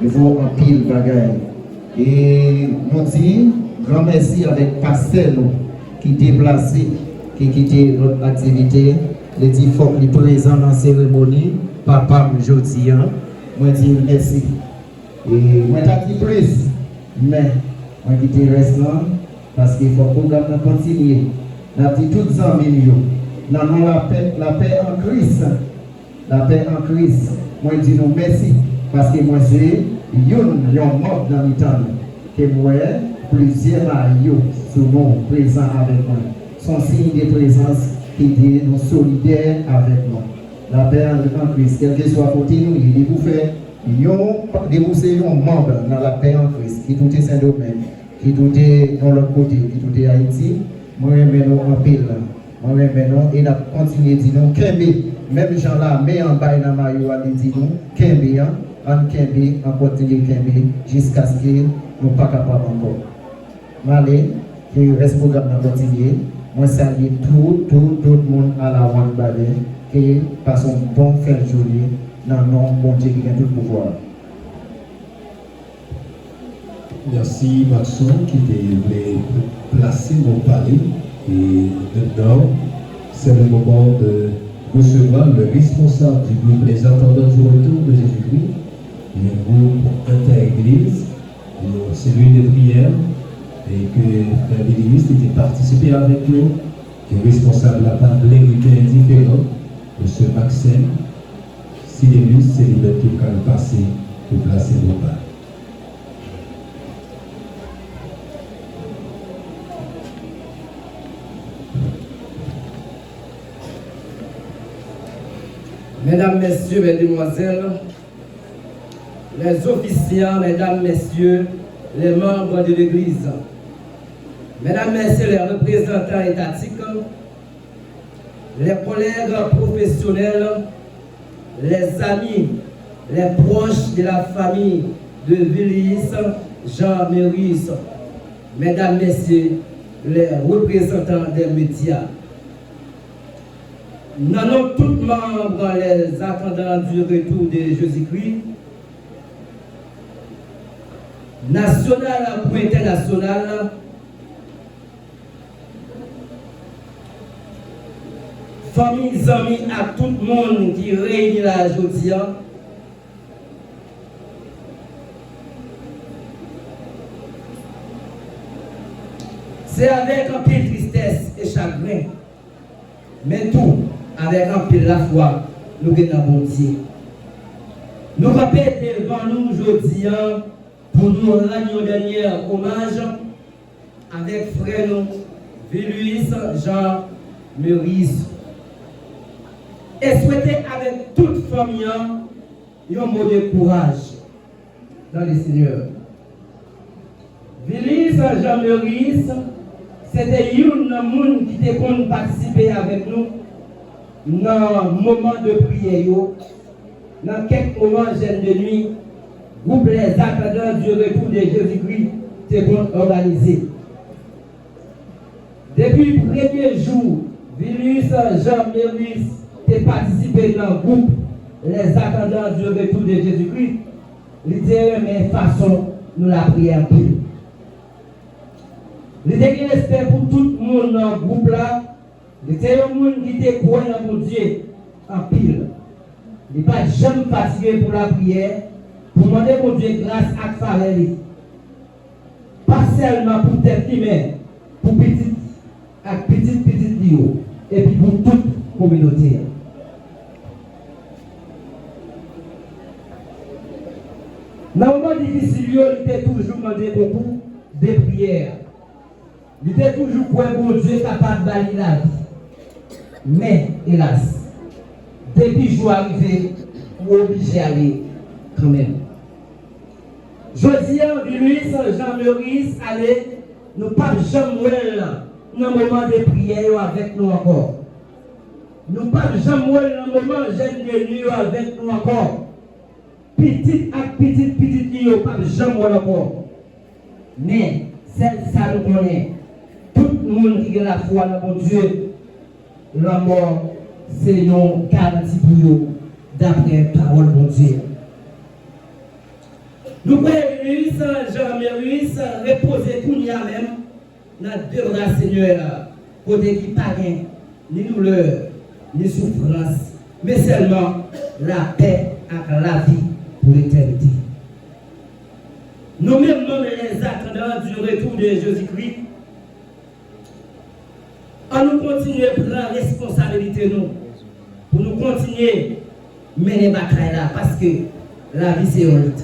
il faut un pile de bagaille. Et nous disons, grand merci avec Pastel, qui déplacé, qui quitté notre activité, les dit faut qu'il présent dans la cérémonie, papa, je dis, moi, je dis merci. Et moi, je dis plus, mais moi, je dis reste là, parce qu'il faut que le programme continue. Nous dit toutes les amis, nous avons la paix en Christ. La paix en Christ. Moi, je dis nous merci. Parce que moi, c'est un mort dans le temps. Que moi, plusieurs aïeux sont présents avec moi. Son signe de présence qui dit nous solidaires avec nous. La paix en Christ. Quel que soit côté nous, il dit vous faire un membre dans la paix en Christ. Qui tout est Saint-Domingue, qui tout est dans l'autre côté, qui tout est Haïti. Moi, je mets nous en pile. Moi, je mets nous et nous continuons à dire nous, Kembe, même gens là, mais en bas, dans ma yo, on dit nous, Kembe, on continue Kembe, jusqu'à ce que nous ne soyons pas capables encore. Allez, que le reste du programme continue. Moi, salue tout le monde à la One Ballet, qui passe un bon fin de journée dans le nom bon Dieu qui a tout le pouvoir. Merci Maxon qui t'a placé mon palais. Et maintenant, c'est le moment de recevoir le responsable du groupe Les Attendants du Retour de Jésus-Christ, le groupe intégré l'église, cellule de prière, et que Frère Villius était participé avec nous, qui est responsable de la part de l'église indifférent, M. Maxime, Sidémus, c'est lui qui va passer pour placer vos pas. Mesdames, Messieurs, Mesdemoiselles, les officiants, Mesdames, Messieurs, les membres de l'Église, Mesdames, Messieurs, les représentants étatiques, les collègues professionnels, les amis, les proches de la famille de Villius, Jean-Maurice, Mesdames, Messieurs, les représentants des médias. Nous avons tous membres, les attendants du retour de Jésus-Christ, national ou international, familles, amis, à tout le monde qui réunit là aujourd'hui. C'est avec un peu de tristesse et chagrin, mais tout avec un peu de la foi, nous venons bon Dieu. Nous répétons devant nous aujourd'hui pour nous rendre un dernier hommage avec frère Villius Jean-Maurice. Et souhaiter avec toute famille un mot de courage dans le Seigneur. Villius Jean-Maurice, c'était un monde qui était pour participer avec nous dans le moment de prière. Dans quelques moments, jeune de nuit, groupe les attendants du retour de Jésus-Christ était organisé. Depuis le premier jour, Villius Jean-Maurice a participé dans le groupe les attendants du retour de Jésus-Christ. Il disait, mais façon, nous la prière pile. Il était un respect pour tout le monde dans le groupe là. Il était un monde qui était croyant dans mon Dieu en pile. Il n'est pas jamais fatigué pour la prière, pour demander mon Dieu grâce à Farel. Pas seulement pour tête mais pour petit, avec petit Dio, et puis pour toute communauté. Dans le moment difficile, il était toujours demandé beaucoup de prières. Il était toujours pour un bon Dieu capable de balayer la vie. Mais, hélas, depuis le jour arrivé, on est obligé d'aller quand même. Je dis à Villius Jean-Maurice, allez, nous ne pas jamais dans le moment de prière avec nous encore. Nous ne pas jamais dans le moment de nuit avec nous encore. Petit à petit, nous ne pas jamais encore. Mais, celle ça nous connaît. Tout le monde qui a la foi dans mon Dieu, la mort, c'est une garantie pour nous, d'après la parole de mon Dieu. Nous pouvons Jean-Maurice reposer tout nous même dans deux bras Seigneur, côté qui pas rien, ni douleur, ni souffrance, mais seulement la paix et la vie pour l'éternité. Nous-mêmes, les attendants du retour de Jésus-Christ, on nous continue à prendre la responsabilité nous, pour nous continuer à mener la bataille là, parce que la vie c'est une lutte.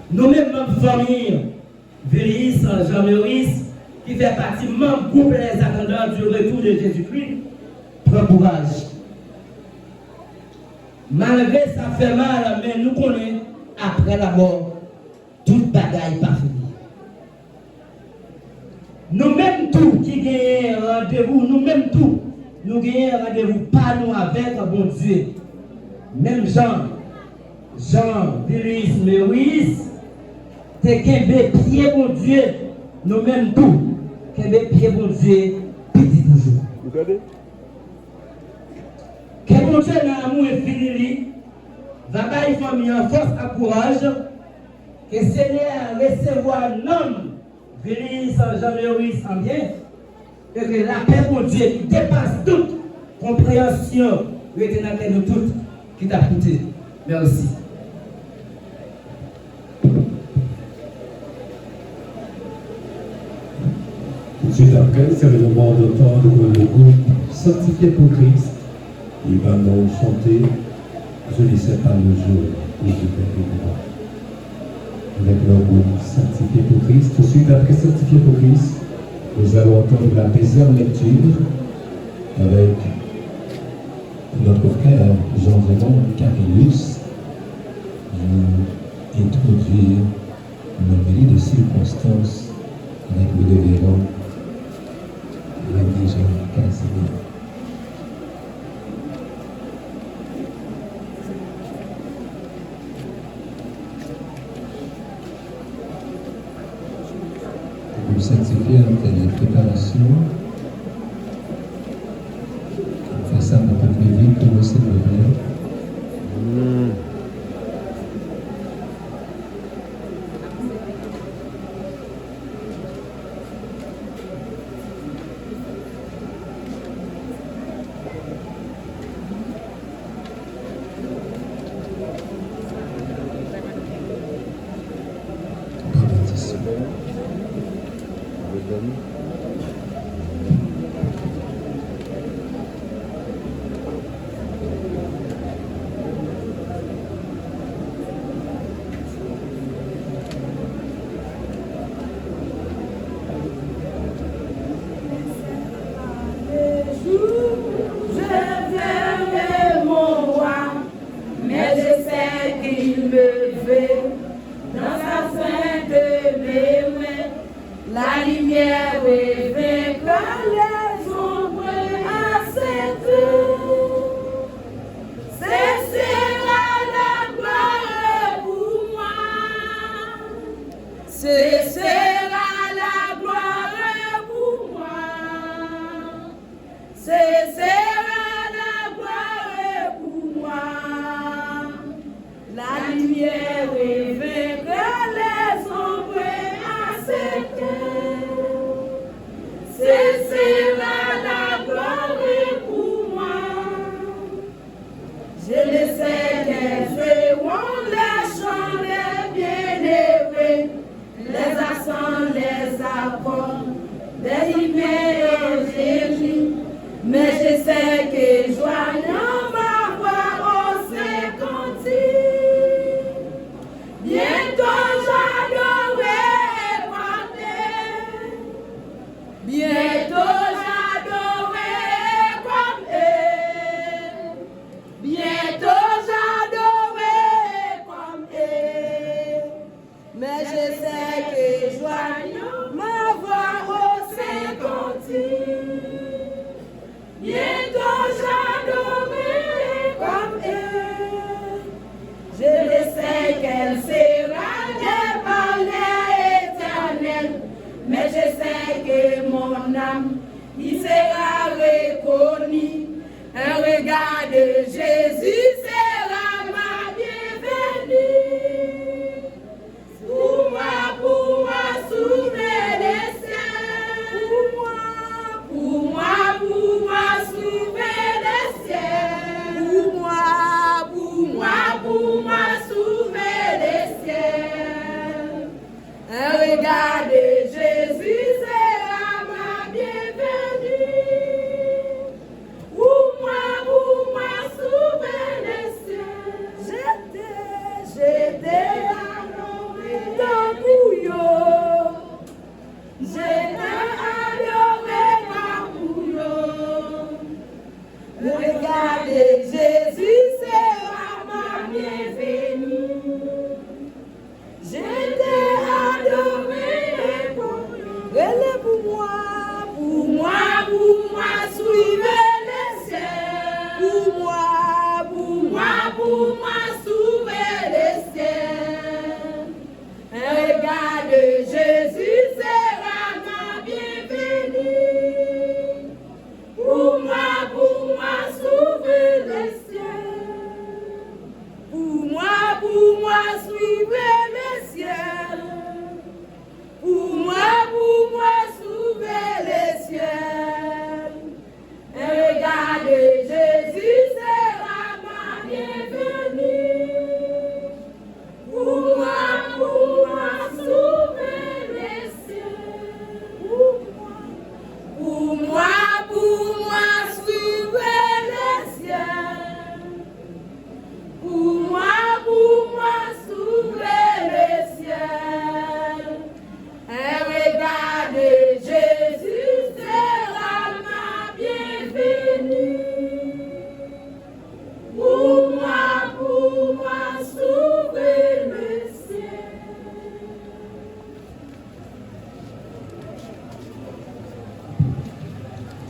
Nous-mêmes, notre famille, Villius Jean-Maurice, qui fait partie membre groupe les attendants du retour de Jésus-Christ, prend courage. Malgré ça fait mal, mais nous connaissons après la mort, toute bagaille pas finie. Nous-mêmes tout qui gagnons rendez-vous, nous-mêmes tout, nous gagnons rendez-vous pas nous avec bon Dieu. Même Jean-Villius Maurice, c'est qu'un pied bon Dieu, nous-mêmes tout, qu'un pied bon Dieu, petit toujours. Vous savez? Que mon Dieu n'a amour et fini, va bailler famille en force et courage, que Seigneur recevoir l'homme, Villius Jean-Maurice en bien, et que la paix mon Dieu qui dépasse toute compréhension, reste dans nous toutes, qui t'a coûté. Merci. après, c'est le moment d'entendre le groupe Sanctifié pour Christ. Il va nous chanter Je ne sais pas le jour où je vais vivre. Avec le groupe Sanctifié pour Christ. Tout de suite après Sanctifié pour Christ, nous allons entendre la deuxième lecture avec notre frère Jean-Raymond Carillus nous introduire une série de circonstances avec le révérend Rabbi Jean Casimir. Pour sanctifier les préparations, on fait ça un peu plus vite pour s'il vous plaît.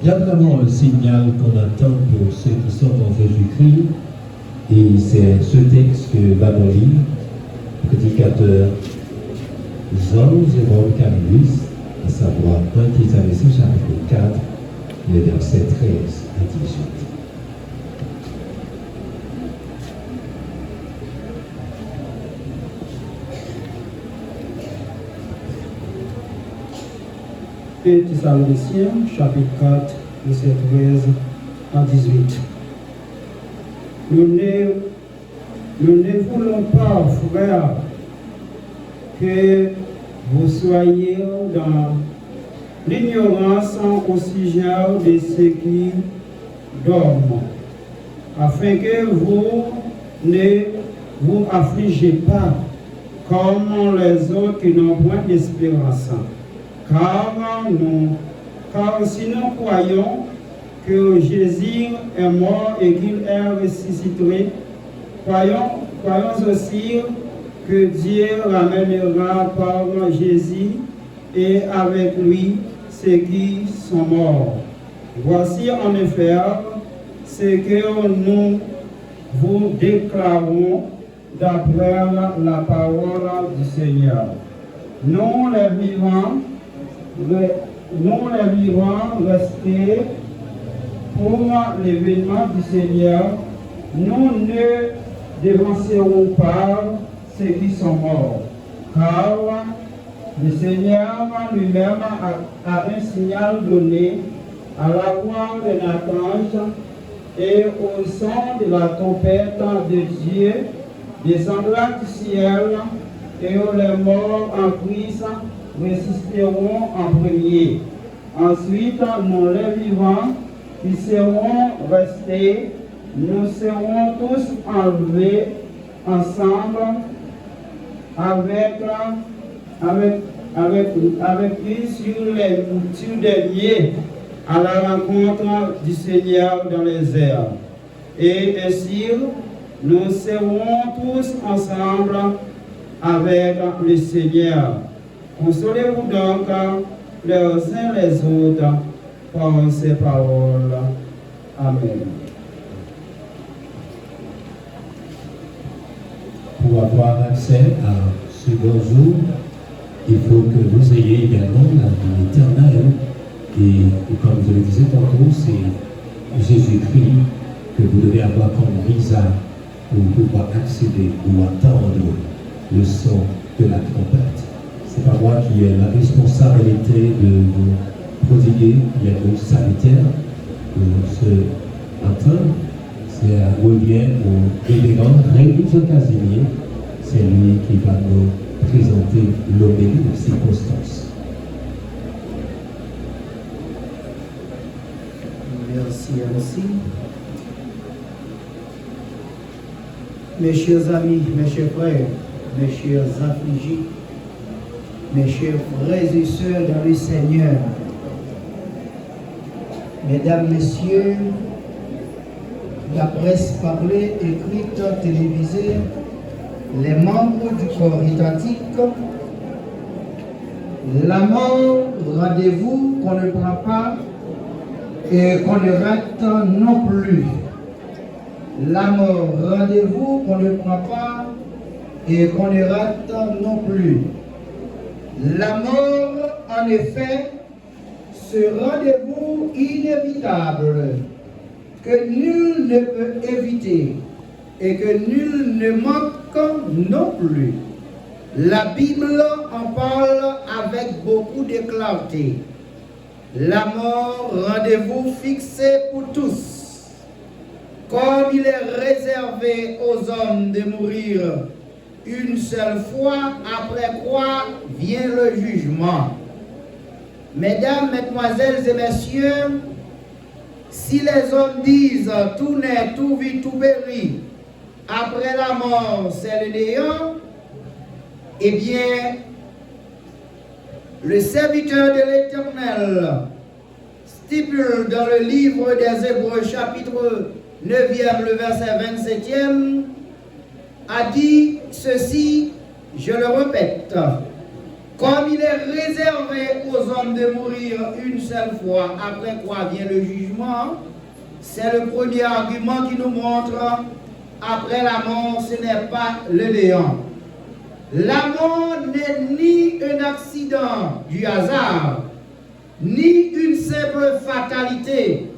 Il y a vraiment un signal qu'on attend pour ceux qui sont en Jésus-Christ, et c'est ce texte que va nous lire le prédicateur Jean-Jérôme Camillus, à savoir 1 Thessaloniciens chapitre 4, les versets 13 à 18. Et Thessaloniciens, chapitre 4, verset 13 à 18. Nous ne voulons pas, frères, que vous soyez dans l'ignorance au sujet de ceux qui dorment, afin que vous ne vous affligez pas comme les autres qui n'ont point d'espérance. Car si nous croyons que Jésus est mort et qu'il est ressuscité, croyons aussi que Dieu ramènera par Jésus et avec lui ceux qui sont morts. Voici en effet ce que nous vous déclarons d'après la parole du Seigneur. Nous les vivants restés pour l'événement du Seigneur, nous ne devancerons pas ceux qui sont morts, car le Seigneur lui-même a un signal donné à la voix d'un archange et au son de la trompette de Dieu descendra du ciel, et les morts en Christ ressusciteront en premier. Ensuite, nous les vivants qui seront restés, nous serons tous enlevés ensemble avec lui sur des lieux à la rencontre du Seigneur dans les airs. Et ainsi, nous serons tous ensemble avec le Seigneur. Consolez-vous donc les uns les autres par ces paroles. Amen. Pour avoir accès à ce bon jour, il faut que vous ayez également la vie éternelle. Et comme je le disais tantôt, c'est Jésus-Christ que vous devez avoir comme visa pour pouvoir accéder ou attendre le son de la trompette. C'est pas moi qui ai la responsabilité de vous prodiguer les mots sanitaires pour ce matin. C'est revient au révérend Rémi Casimir. C'est lui qui va nous présenter l'homélie de circonstance. Merci. Mes chers amis, mes chers frères, mes chers affligés, mes chers frères et sœurs dans le Seigneur, mesdames, messieurs, la presse parlée, écrite, télévisée, les membres du corps étatique, la mort, rendez-vous qu'on ne prend pas et qu'on ne rate non plus. La mort, rendez-vous qu'on ne prend pas et qu'on ne rate non plus. La mort, en effet, ce rendez-vous inévitable que nul ne peut éviter et que nul ne manque non plus. La Bible en parle avec beaucoup de clarté. La mort, rendez-vous fixé pour tous. Comme il est réservé aux hommes de mourir une seule fois, après quoi vient le jugement. Mesdames, mesdemoiselles et messieurs, si les hommes disent tout naît, tout vit, tout périt, après la mort c'est le néant, eh bien, le serviteur de l'Éternel stipule dans le livre des Hébreux, chapitre 9e, le verset 27e, a dit ceci, je le répète, comme il est est réservé aux hommes de mourir une seule fois, après quoi vient le jugement, c'est le premier argument qui nous montre, après la mort, ce n'est pas le néant. La mort n'est ni un accident du hasard, ni une simple fatalité.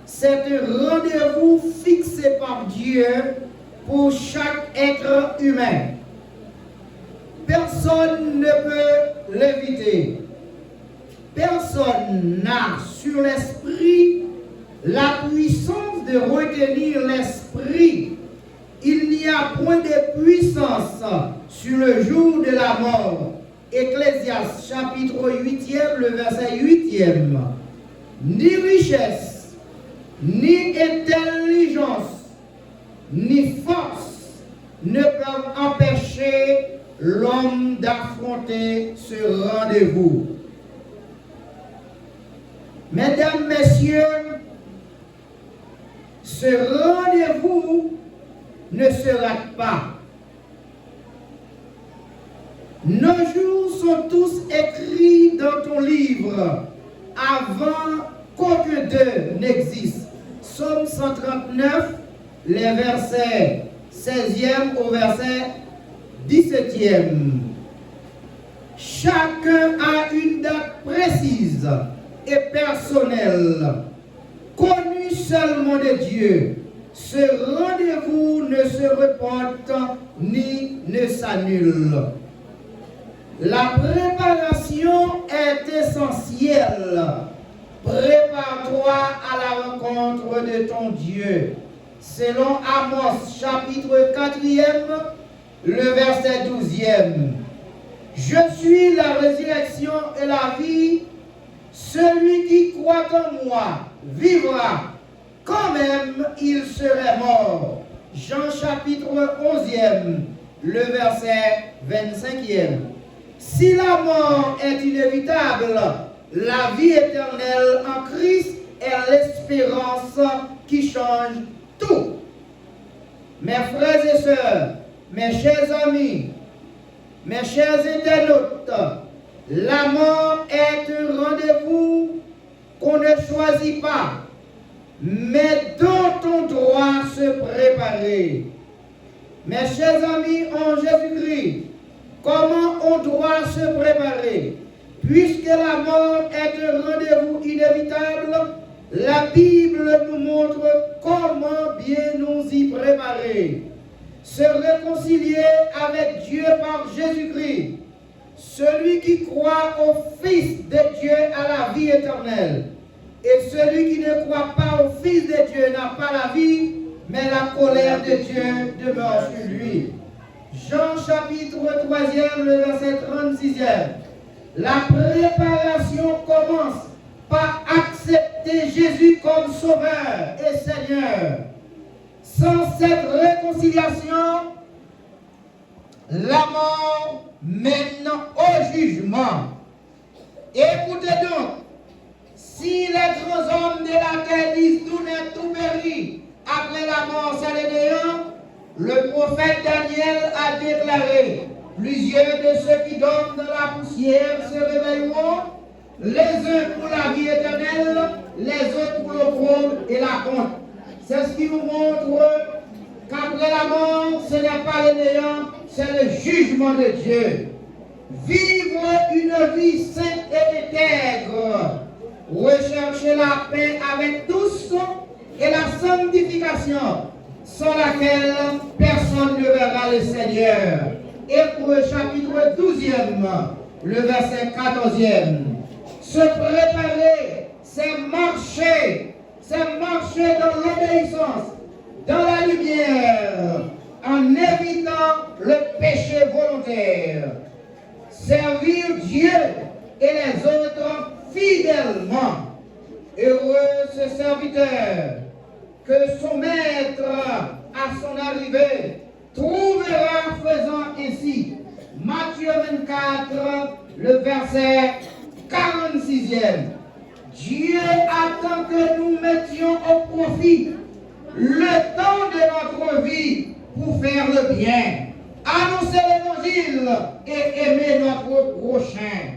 C'est un rendez-vous fixé par Dieu pour chaque être humain. Personne ne peut l'éviter. Personne n'a sur l'esprit la puissance de retenir l'esprit. Il n'y a point de puissance sur le jour de la mort. Ecclésiaste chapitre 8e, le verset 8e. Ni richesse, ni intelligence, ni force ne peuvent empêcher l'homme d'affronter ce rendez-vous. Mesdames, messieurs, ce rendez-vous ne se rate pas. Nos jours sont tous écrits dans ton livre avant qu'aucun d'eux n'existe. Psaume 139, les versets 16e au verset 17e. Chacun a une date précise et personnelle, connue seulement de Dieu. Ce rendez-vous ne se reporte ni ne s'annule. La préparation est essentielle. Prépare-toi à la rencontre de ton Dieu. Selon Amos chapitre 4e, le verset 12e. Je suis la résurrection et la vie. Celui qui croit en moi vivra, quand même il serait mort. Jean chapitre 11e, le verset 25e. Si la mort est inévitable, la vie éternelle en Christ est l'espérance qui change tout. Mes frères et sœurs, mes chers amis, mes chers internautes, la mort est un rendez-vous qu'on ne choisit pas, mais dont on doit se préparer. Mes chers amis en Jésus-Christ, comment on doit se préparer? Puisque la mort est un rendez-vous inévitable, la Bible nous montre comment bien nous y préparer. Se réconcilier avec Dieu par Jésus-Christ. Celui qui croit au Fils de Dieu a la vie éternelle. Et celui qui ne croit pas au Fils de Dieu n'a pas la vie, mais la colère de Dieu demeure sur lui. Jean chapitre 3e, le verset 36e. La préparation commence par accepter Jésus comme Sauveur et Seigneur. Sans cette réconciliation, la mort mène au jugement. Écoutez donc, si les grands hommes de la terre disent tout n'est tout péri, après la mort c'est le néant, le prophète Daniel a déclaré: plusieurs de ceux qui dorment dans la poussière se réveilleront, les uns pour la vie éternelle, les autres pour l'opprobre et la honte. C'est ce qui nous montre qu'après la mort, ce n'est pas le néant, c'est le jugement de Dieu. Vivre une vie sainte et intègre, rechercher la paix avec tous et la sanctification, sans laquelle personne ne verra le Seigneur. Hébreux chapitre 12e, le verset 14e. Se préparer, c'est marcher dans l'obéissance, dans la lumière, en évitant le péché volontaire. Servir Dieu et les autres fidèlement. Heureux ce serviteur que son maître, à son arrivée, trouvera faisant ainsi. Matthieu 24, le verset 46e. Dieu attend que nous mettions au profit le temps de notre vie pour faire le bien, annoncer l'évangile et aimer notre prochain.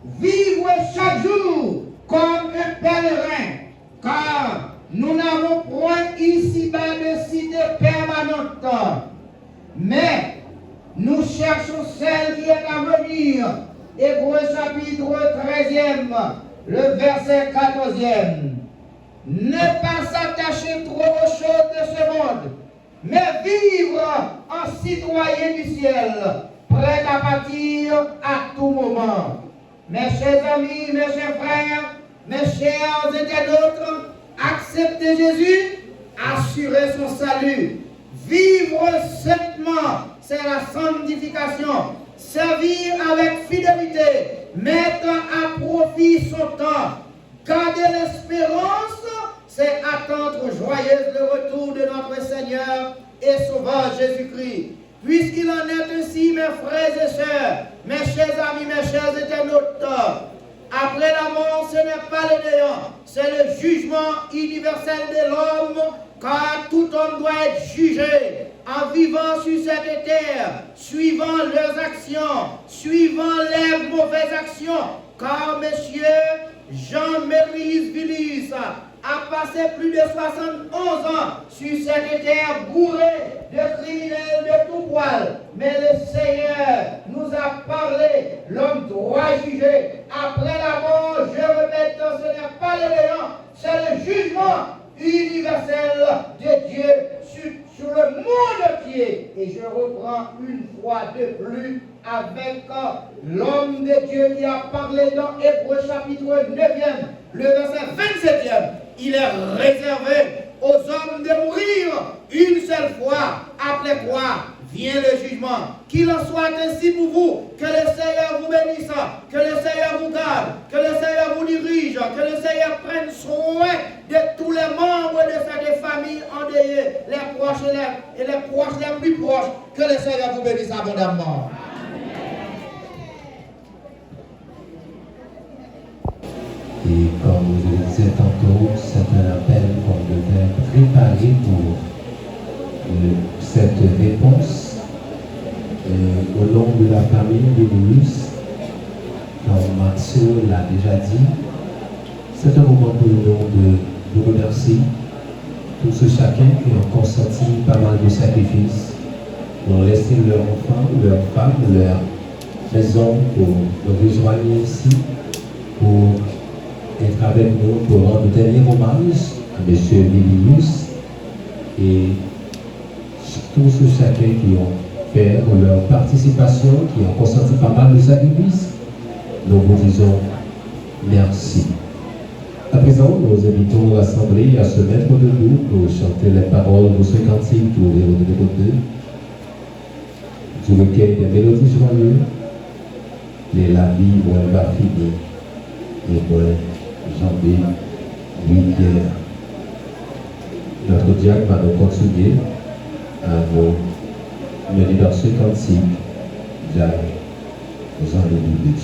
vivre chaque jour comme un pèlerin, car nous n'avons point ici-bas de cité permanente, mais nous cherchons celle qui est à venir. Hébreux chapitre 13e, le verset 14e. Ne pas s'attacher trop aux choses de ce monde, mais vivre en citoyen du ciel, prêt à partir à tout moment. Mes chers amis, mes chers frères, mes chers internautes, accepter Jésus, assurer son salut. Vivre saintement, c'est la sanctification. Servir avec fidélité, mettre à profit son temps. Garder l'espérance, c'est attendre joyeuse le retour de notre Seigneur et Sauveur Jésus-Christ. Puisqu'il en est ainsi, mes frères et sœurs, mes chers amis, mes chers internautes, après la mort, ce n'est pas le néant, c'est le jugement universel de l'homme, car tout homme doit être jugé en vivant sur cette terre, suivant leurs actions, suivant les mauvaises actions. Car, messieurs, Jean-Méris Villis a passé plus de 71 ans sur cette terre bourrée de criminels de tout poil. Mais le Seigneur nous a parlé, l'homme doit juger. Après la mort, je répète, ce n'est pas le néant, c'est le jugement universel de Dieu sur le monde entier. Et je reprends une fois de plus avec l'homme de Dieu qui a parlé dans Hébreux chapitre 9e, le verset 27e. Il est réservé aux hommes de mourir une seule fois, après quoi vient le jugement. Qu'il en soit ainsi pour vous, que le Seigneur vous bénisse, que le Seigneur vous garde, que le Seigneur vous dirige, que le Seigneur prenne soin de tous les membres de cette famille endeuillée, les proches et les proches les plus proches. Que le Seigneur vous bénisse abondamment. Et comme je le disais tantôt, c'est un appel qu'on devait préparer pour cette réponse au nom de la famille de Louis. Comme Mathieu l'a déjà dit, c'est un moment pour nous de vous remercier tous ceux chacun qui ont consenti pas mal de sacrifices pour laisser leurs enfants, leurs femmes, leur maison pour nous rejoindre ici, pour être avec nous, pour rendre dernier hommage à M. Vilius et tous ceux chacun qui ont fait leur participation, qui ont consenti pas mal de sacrifices. Nous vous disons merci. À présent, nous invitons l'Assemblée à se mettre debout pour chanter les paroles de ce cantique pour les redévoter du recueil des mélodies joyeuses, les la vie où elle va finir, et pour Jean-B. Louis-Pierre. Notre diacre va nous continuer à nous mener dans ce cantique. Jacques, nous en de Dieu.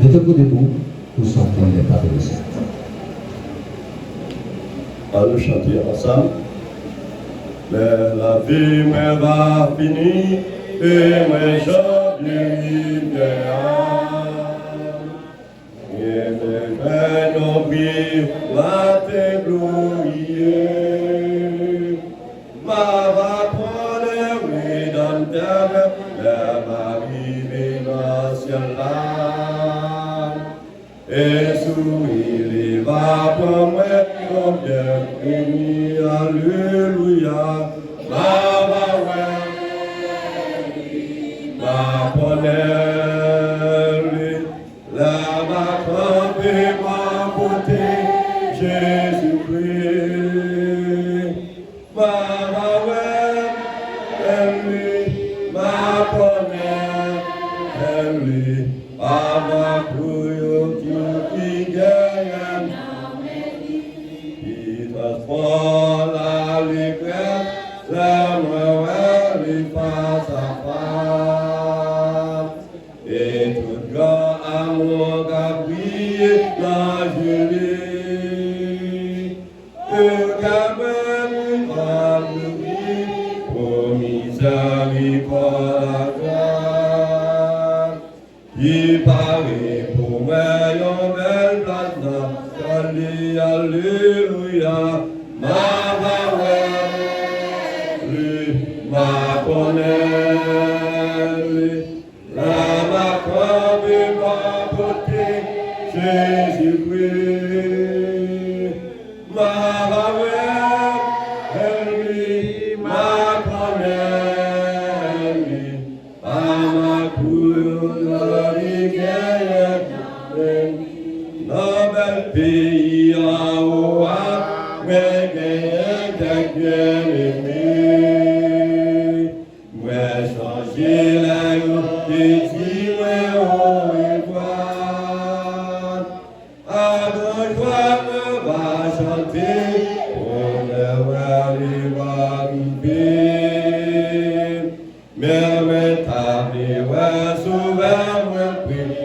Mettez-vous debout pour chanter les paroles de Saint. Allons chanter ensemble. Mais la vie me va finir et mes jours l'idéal. Et mes peines oubliées va te glorifier. Ma va prendre dans terre, ma vie nationale. Et sous il va pour moi, comme bien béni, alléluia. Miséricorde. pour la gloire. Il paraît pour moi une belle place dans alléluia. Ma lui, ma connaît, la ma comme ma beauté, Jésus-Christ. Ma lui, ma connaît, ma couleur, Nobel pays à Oa, mais bien-aimé. Moi changer la route et dire au revoir. À gauche, me va chanter, on ne va les voir arriver. Mais m'établir, souvent, me prie,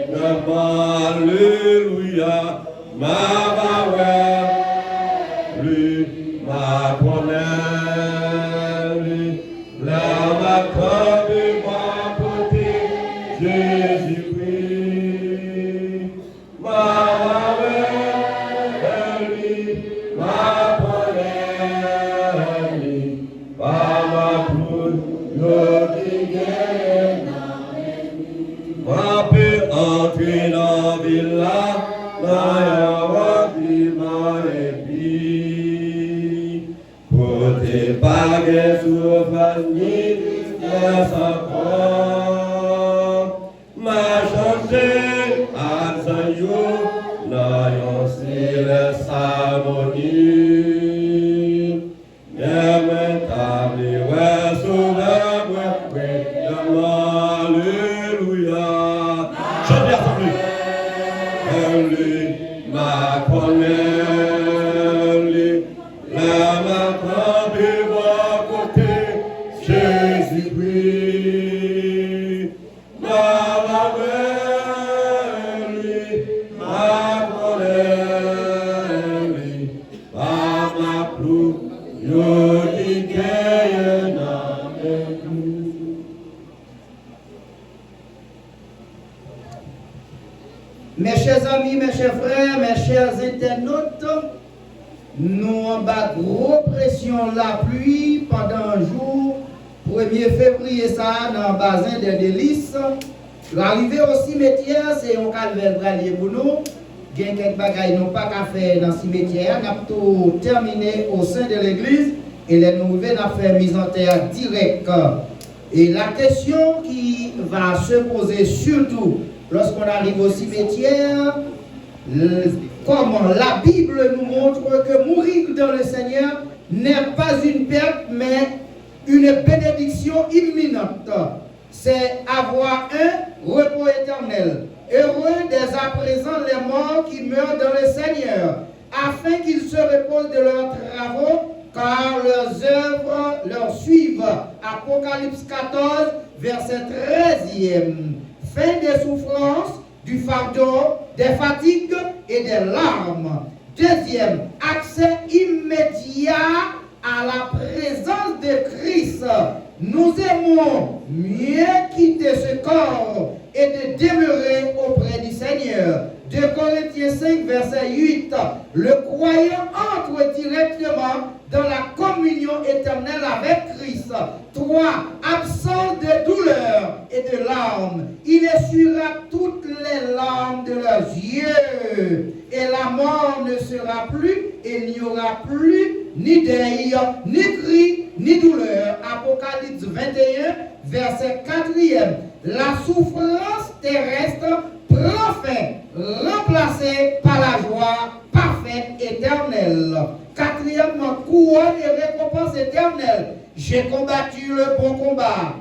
alléluia. Ma lui, ma connaît, la ma comme ma beauté, Jésus-Christ. Ma lui, ma connaît, ma couleur, ma peut entrer dans la villa. Côté baguette sur famille, ma chanter à Saint-Jean, n'ayons si le harmonie. N'aimez-vous ouais, sauvez-moi, alléluia. Chantez ensemble. Ma connaît, la ma de mon côté, Jésus-Christ. Ma connaît, ma plus, yo dis que Mes chers amis, mes chers frères, mes chers internautes, nous en bas gros pression la pluie pendant un jour, 1er février, ça, dans le bassin des délices. L'arrivée au cimetière, c'est un calvaire bralier pour nous. Il y a quelques bagailles n'ont pas qu'à faire dans le cimetière. Nous avons tout terminé au sein de l'église et les nouvelles affaires mises en terre direct. Et la question qui va se poser surtout lorsqu'on arrive au cimetière, comment la Bible nous montre que mourir dans le Seigneur n'est pas une perte, mais une bénédiction imminente. C'est avoir un repos éternel. Heureux dès à présent les morts qui meurent dans le Seigneur, afin qu'ils se reposent de leurs travaux, car leurs œuvres leur suivent. Apocalypse 14, verset 13e. Fin des souffrances, du fardeau, des fatigues et des larmes. Deuxième, accès immédiat à la présence de Christ. Nous aimons mieux quitter ce corps et de demeurer auprès du Seigneur. 2 Corinthiens 5, verset 8. Le croyant entre directement dans la communion éternelle avec Christ. 3. Absence de douleur et de larmes. Il essuiera toutes les larmes de leurs yeux. Et la mort ne sera plus, et il n'y aura plus ni deuil, ni cri, ni douleur. Apocalypse 21, verset 4e. La souffrance terrestre prend fin, remplacée par la joie parfaite éternelle. Quatrièmement, couronne et récompense éternelle. J'ai combattu le bon combat.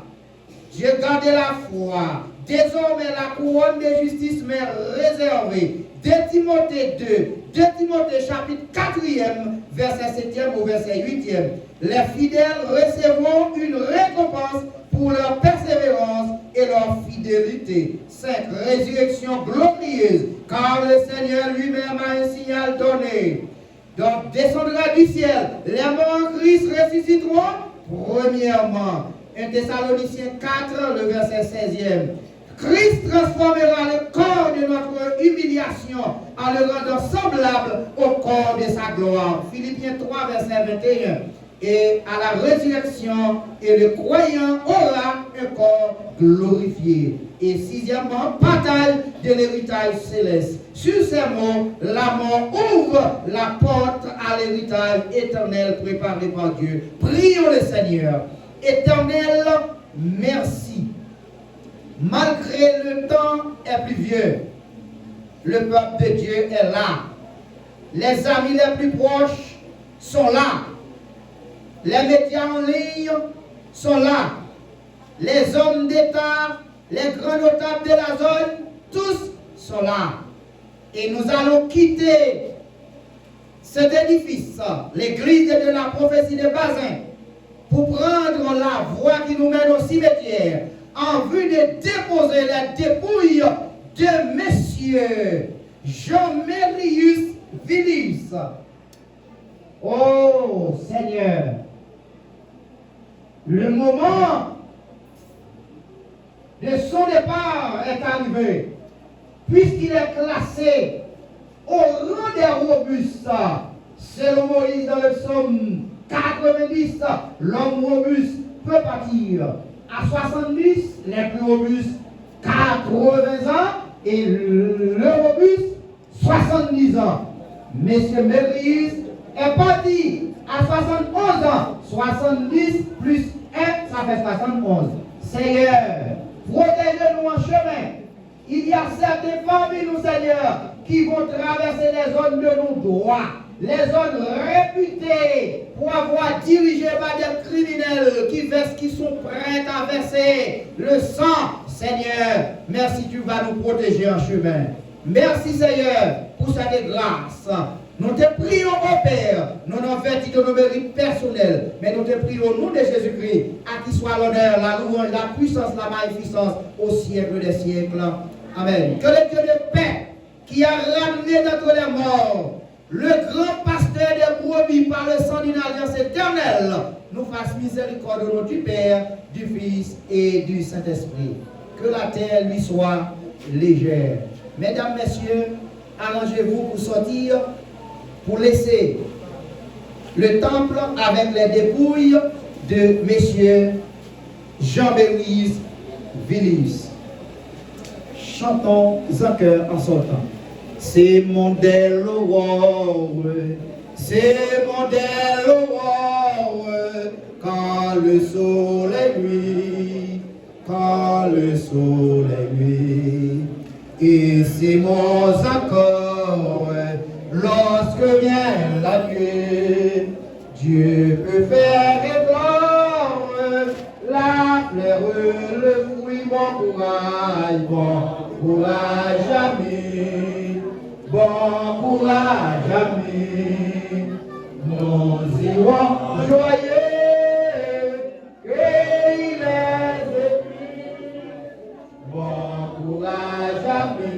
J'ai gardé la foi. Désormais, la couronne de justice m'est réservée. 2 Timothée 2, 2 Timothée chapitre 4e, verset 7e au verset 8e. Les fidèles recevront une récompense pour leur persévérance et leur fidélité. 5. Résurrection glorieuse, car le Seigneur lui-même a un signal donné. Donc descendra du ciel, les morts en Christ ressusciteront premièrement. 1 Thessaloniciens 4, le verset 16e. Christ transformera le corps de notre humiliation en le rendant semblable au corps de sa gloire. Philippiens 3, verset 21. Et à la résurrection, et le croyant aura un corps glorifié. Et 6e, partage de l'héritage céleste. Sur ces mots, la mort ouvre la porte à l'héritage éternel préparé par Dieu. Prions le Seigneur. Éternel, merci. Malgré le temps est pluvieux, le peuple de Dieu est là. Les amis les plus proches sont là. Les médias en ligne sont là. Les hommes d'État, les grands notables de la zone, tous sont là. Et nous allons quitter cet édifice, l'église de la prophétie de Bazin, pour prendre la voie qui nous mène au cimetière, en vue de déposer les dépouilles de messieurs Jean-Mérius Vilius. Oh Seigneur, le moment de son départ est arrivé, puisqu'il est classé au rang des robustes. Selon Moïse dans le psaume 90, l'homme robuste peut partir. À 70, les plus robustes 80 ans et le robuste 70 ans. Monsieur Mérius est parti à 71 ans. 70 plus 1, ça fait 71. Seigneur, protège-nous en chemin. Il y a certains parmi nous, Seigneur, qui vont traverser les zones de nos droits, les zones réputées pour avoir dirigé par des criminels qui sont prêts à verser le sang. Seigneur, merci, tu vas nous protéger en chemin. Merci, Seigneur, pour cette grâce. Nous te prions, au Père, non en vertu de nos mérites personnels, mais nous te prions au nom de Jésus-Christ, à qui soit l'honneur, la louange, la puissance, la magnificence au siècle des siècles. Amen. Que le Dieu de paix, qui a ramené d'entre les morts, le grand pasteur des brebis par le sang d'une alliance éternelle, nous fasse miséricorde au nom du Père, du Fils et du Saint-Esprit. Que la terre lui soit légère. Mesdames, Messieurs, arrangez-vous pour sortir, pour laisser le temple avec les dépouilles de Messieurs Jean-Mérius Vilius. Chantons en chœur en sortant. C'est mon l'aurore, c'est mon l'aurore, quand le soleil luit, quand le soleil luit. Et c'est mon accord, lorsque vient la nuit, Dieu peut faire éclore la fleur, le fruit, bon courage ami, bon courage ami, nous irons joyeux, qu'il est épris, bon courage ami,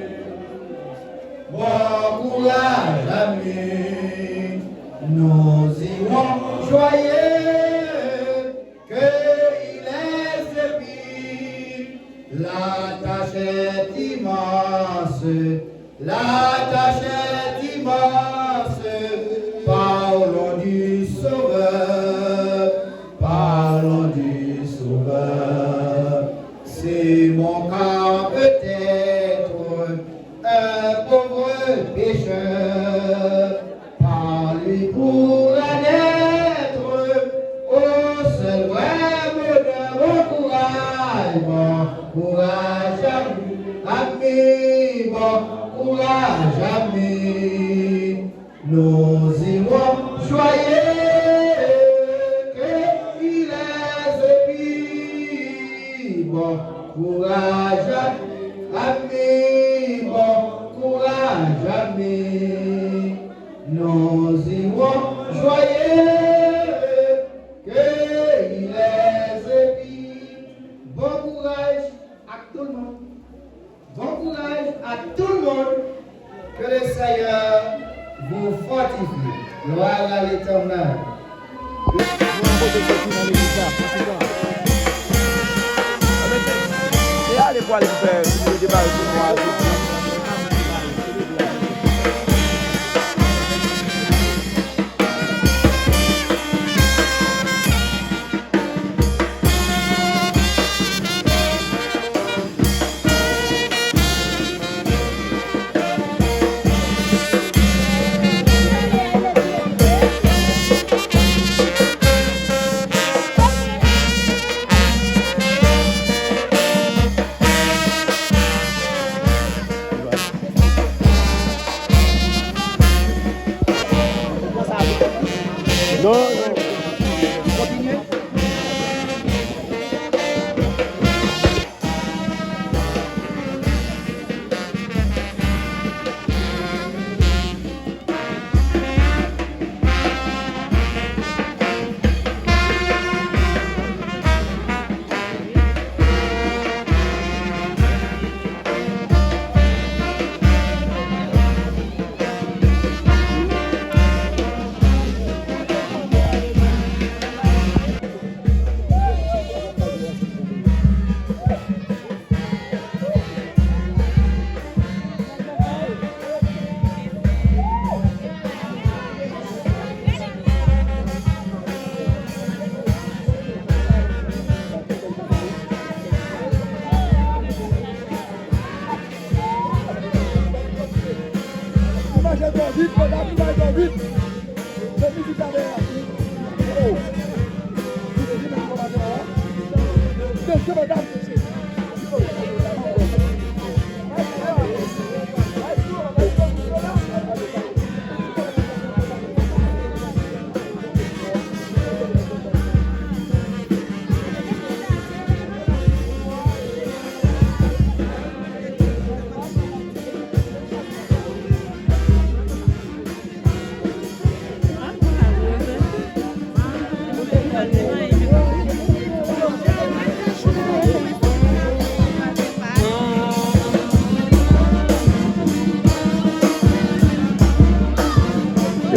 bon courage ami, nous irons joyeux, qu'il est épris, la tâche est immense, la tâche est immense, parlons du Sauveur, parlons du Sauveur. C'est mon cas peut-être un pauvre pécheur, par lui pourra naître au seul rêve de mon courage, bon courage ami, bon courage ami, nous irons joyeux, qu'il est épris, bon courage ami, bon courage ami, nous irons joyeux, qu'il est épris. Bon courage à tout le monde. Bon courage à tout le monde. Que le Seigneur vous fortifie. Gloire à l'Éternel. pour aller faire le débat pour moi.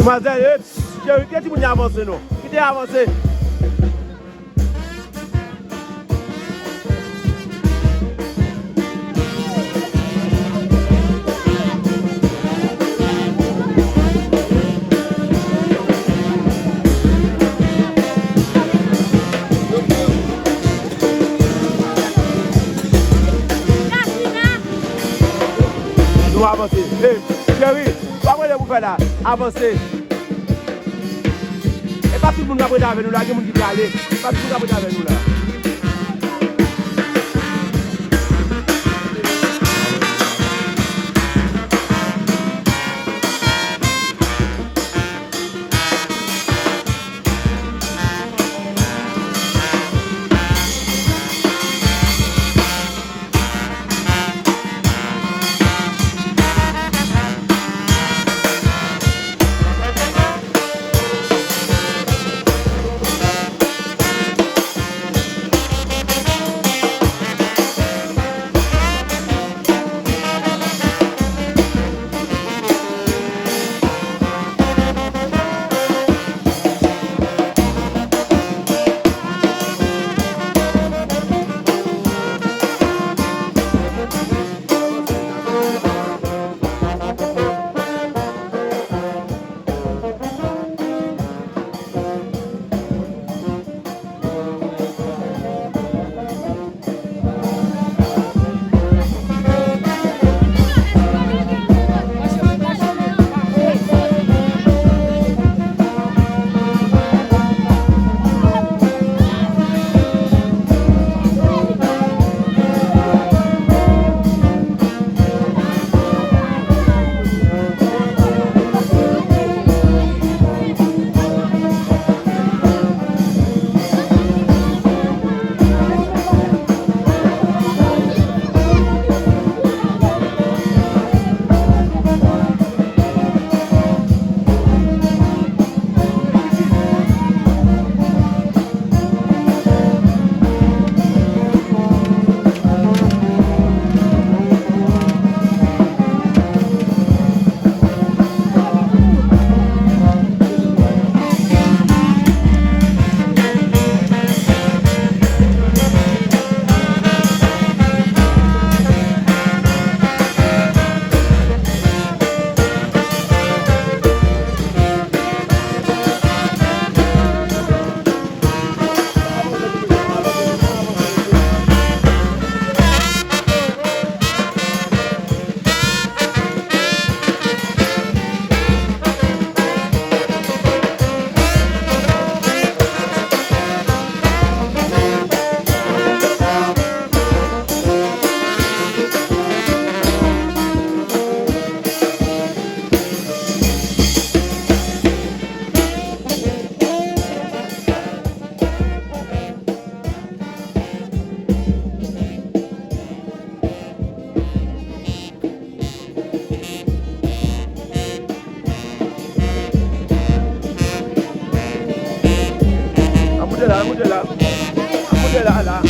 Mademoiselle, qu'est-ce que vous avez avancé, non? Qui a avancé? Nous avancer. Chérie, pas quoi vous faire là? Avancer. Et pas tout le monde va prendre avec nous là, il y a des gens qui veulent aller. Pas tout le monde va prendre avec nous là. là. Montez là, là.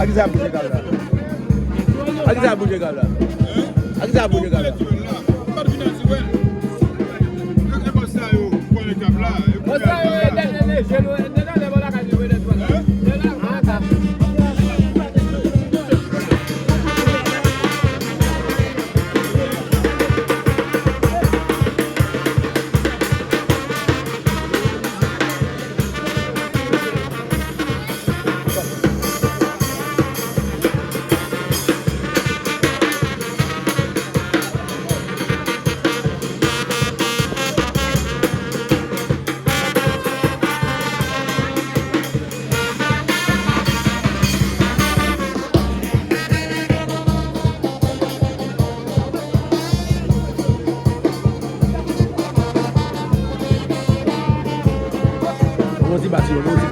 Akisa bouge gala. Akisa bouge gala. Akisa bouge gala. aussi.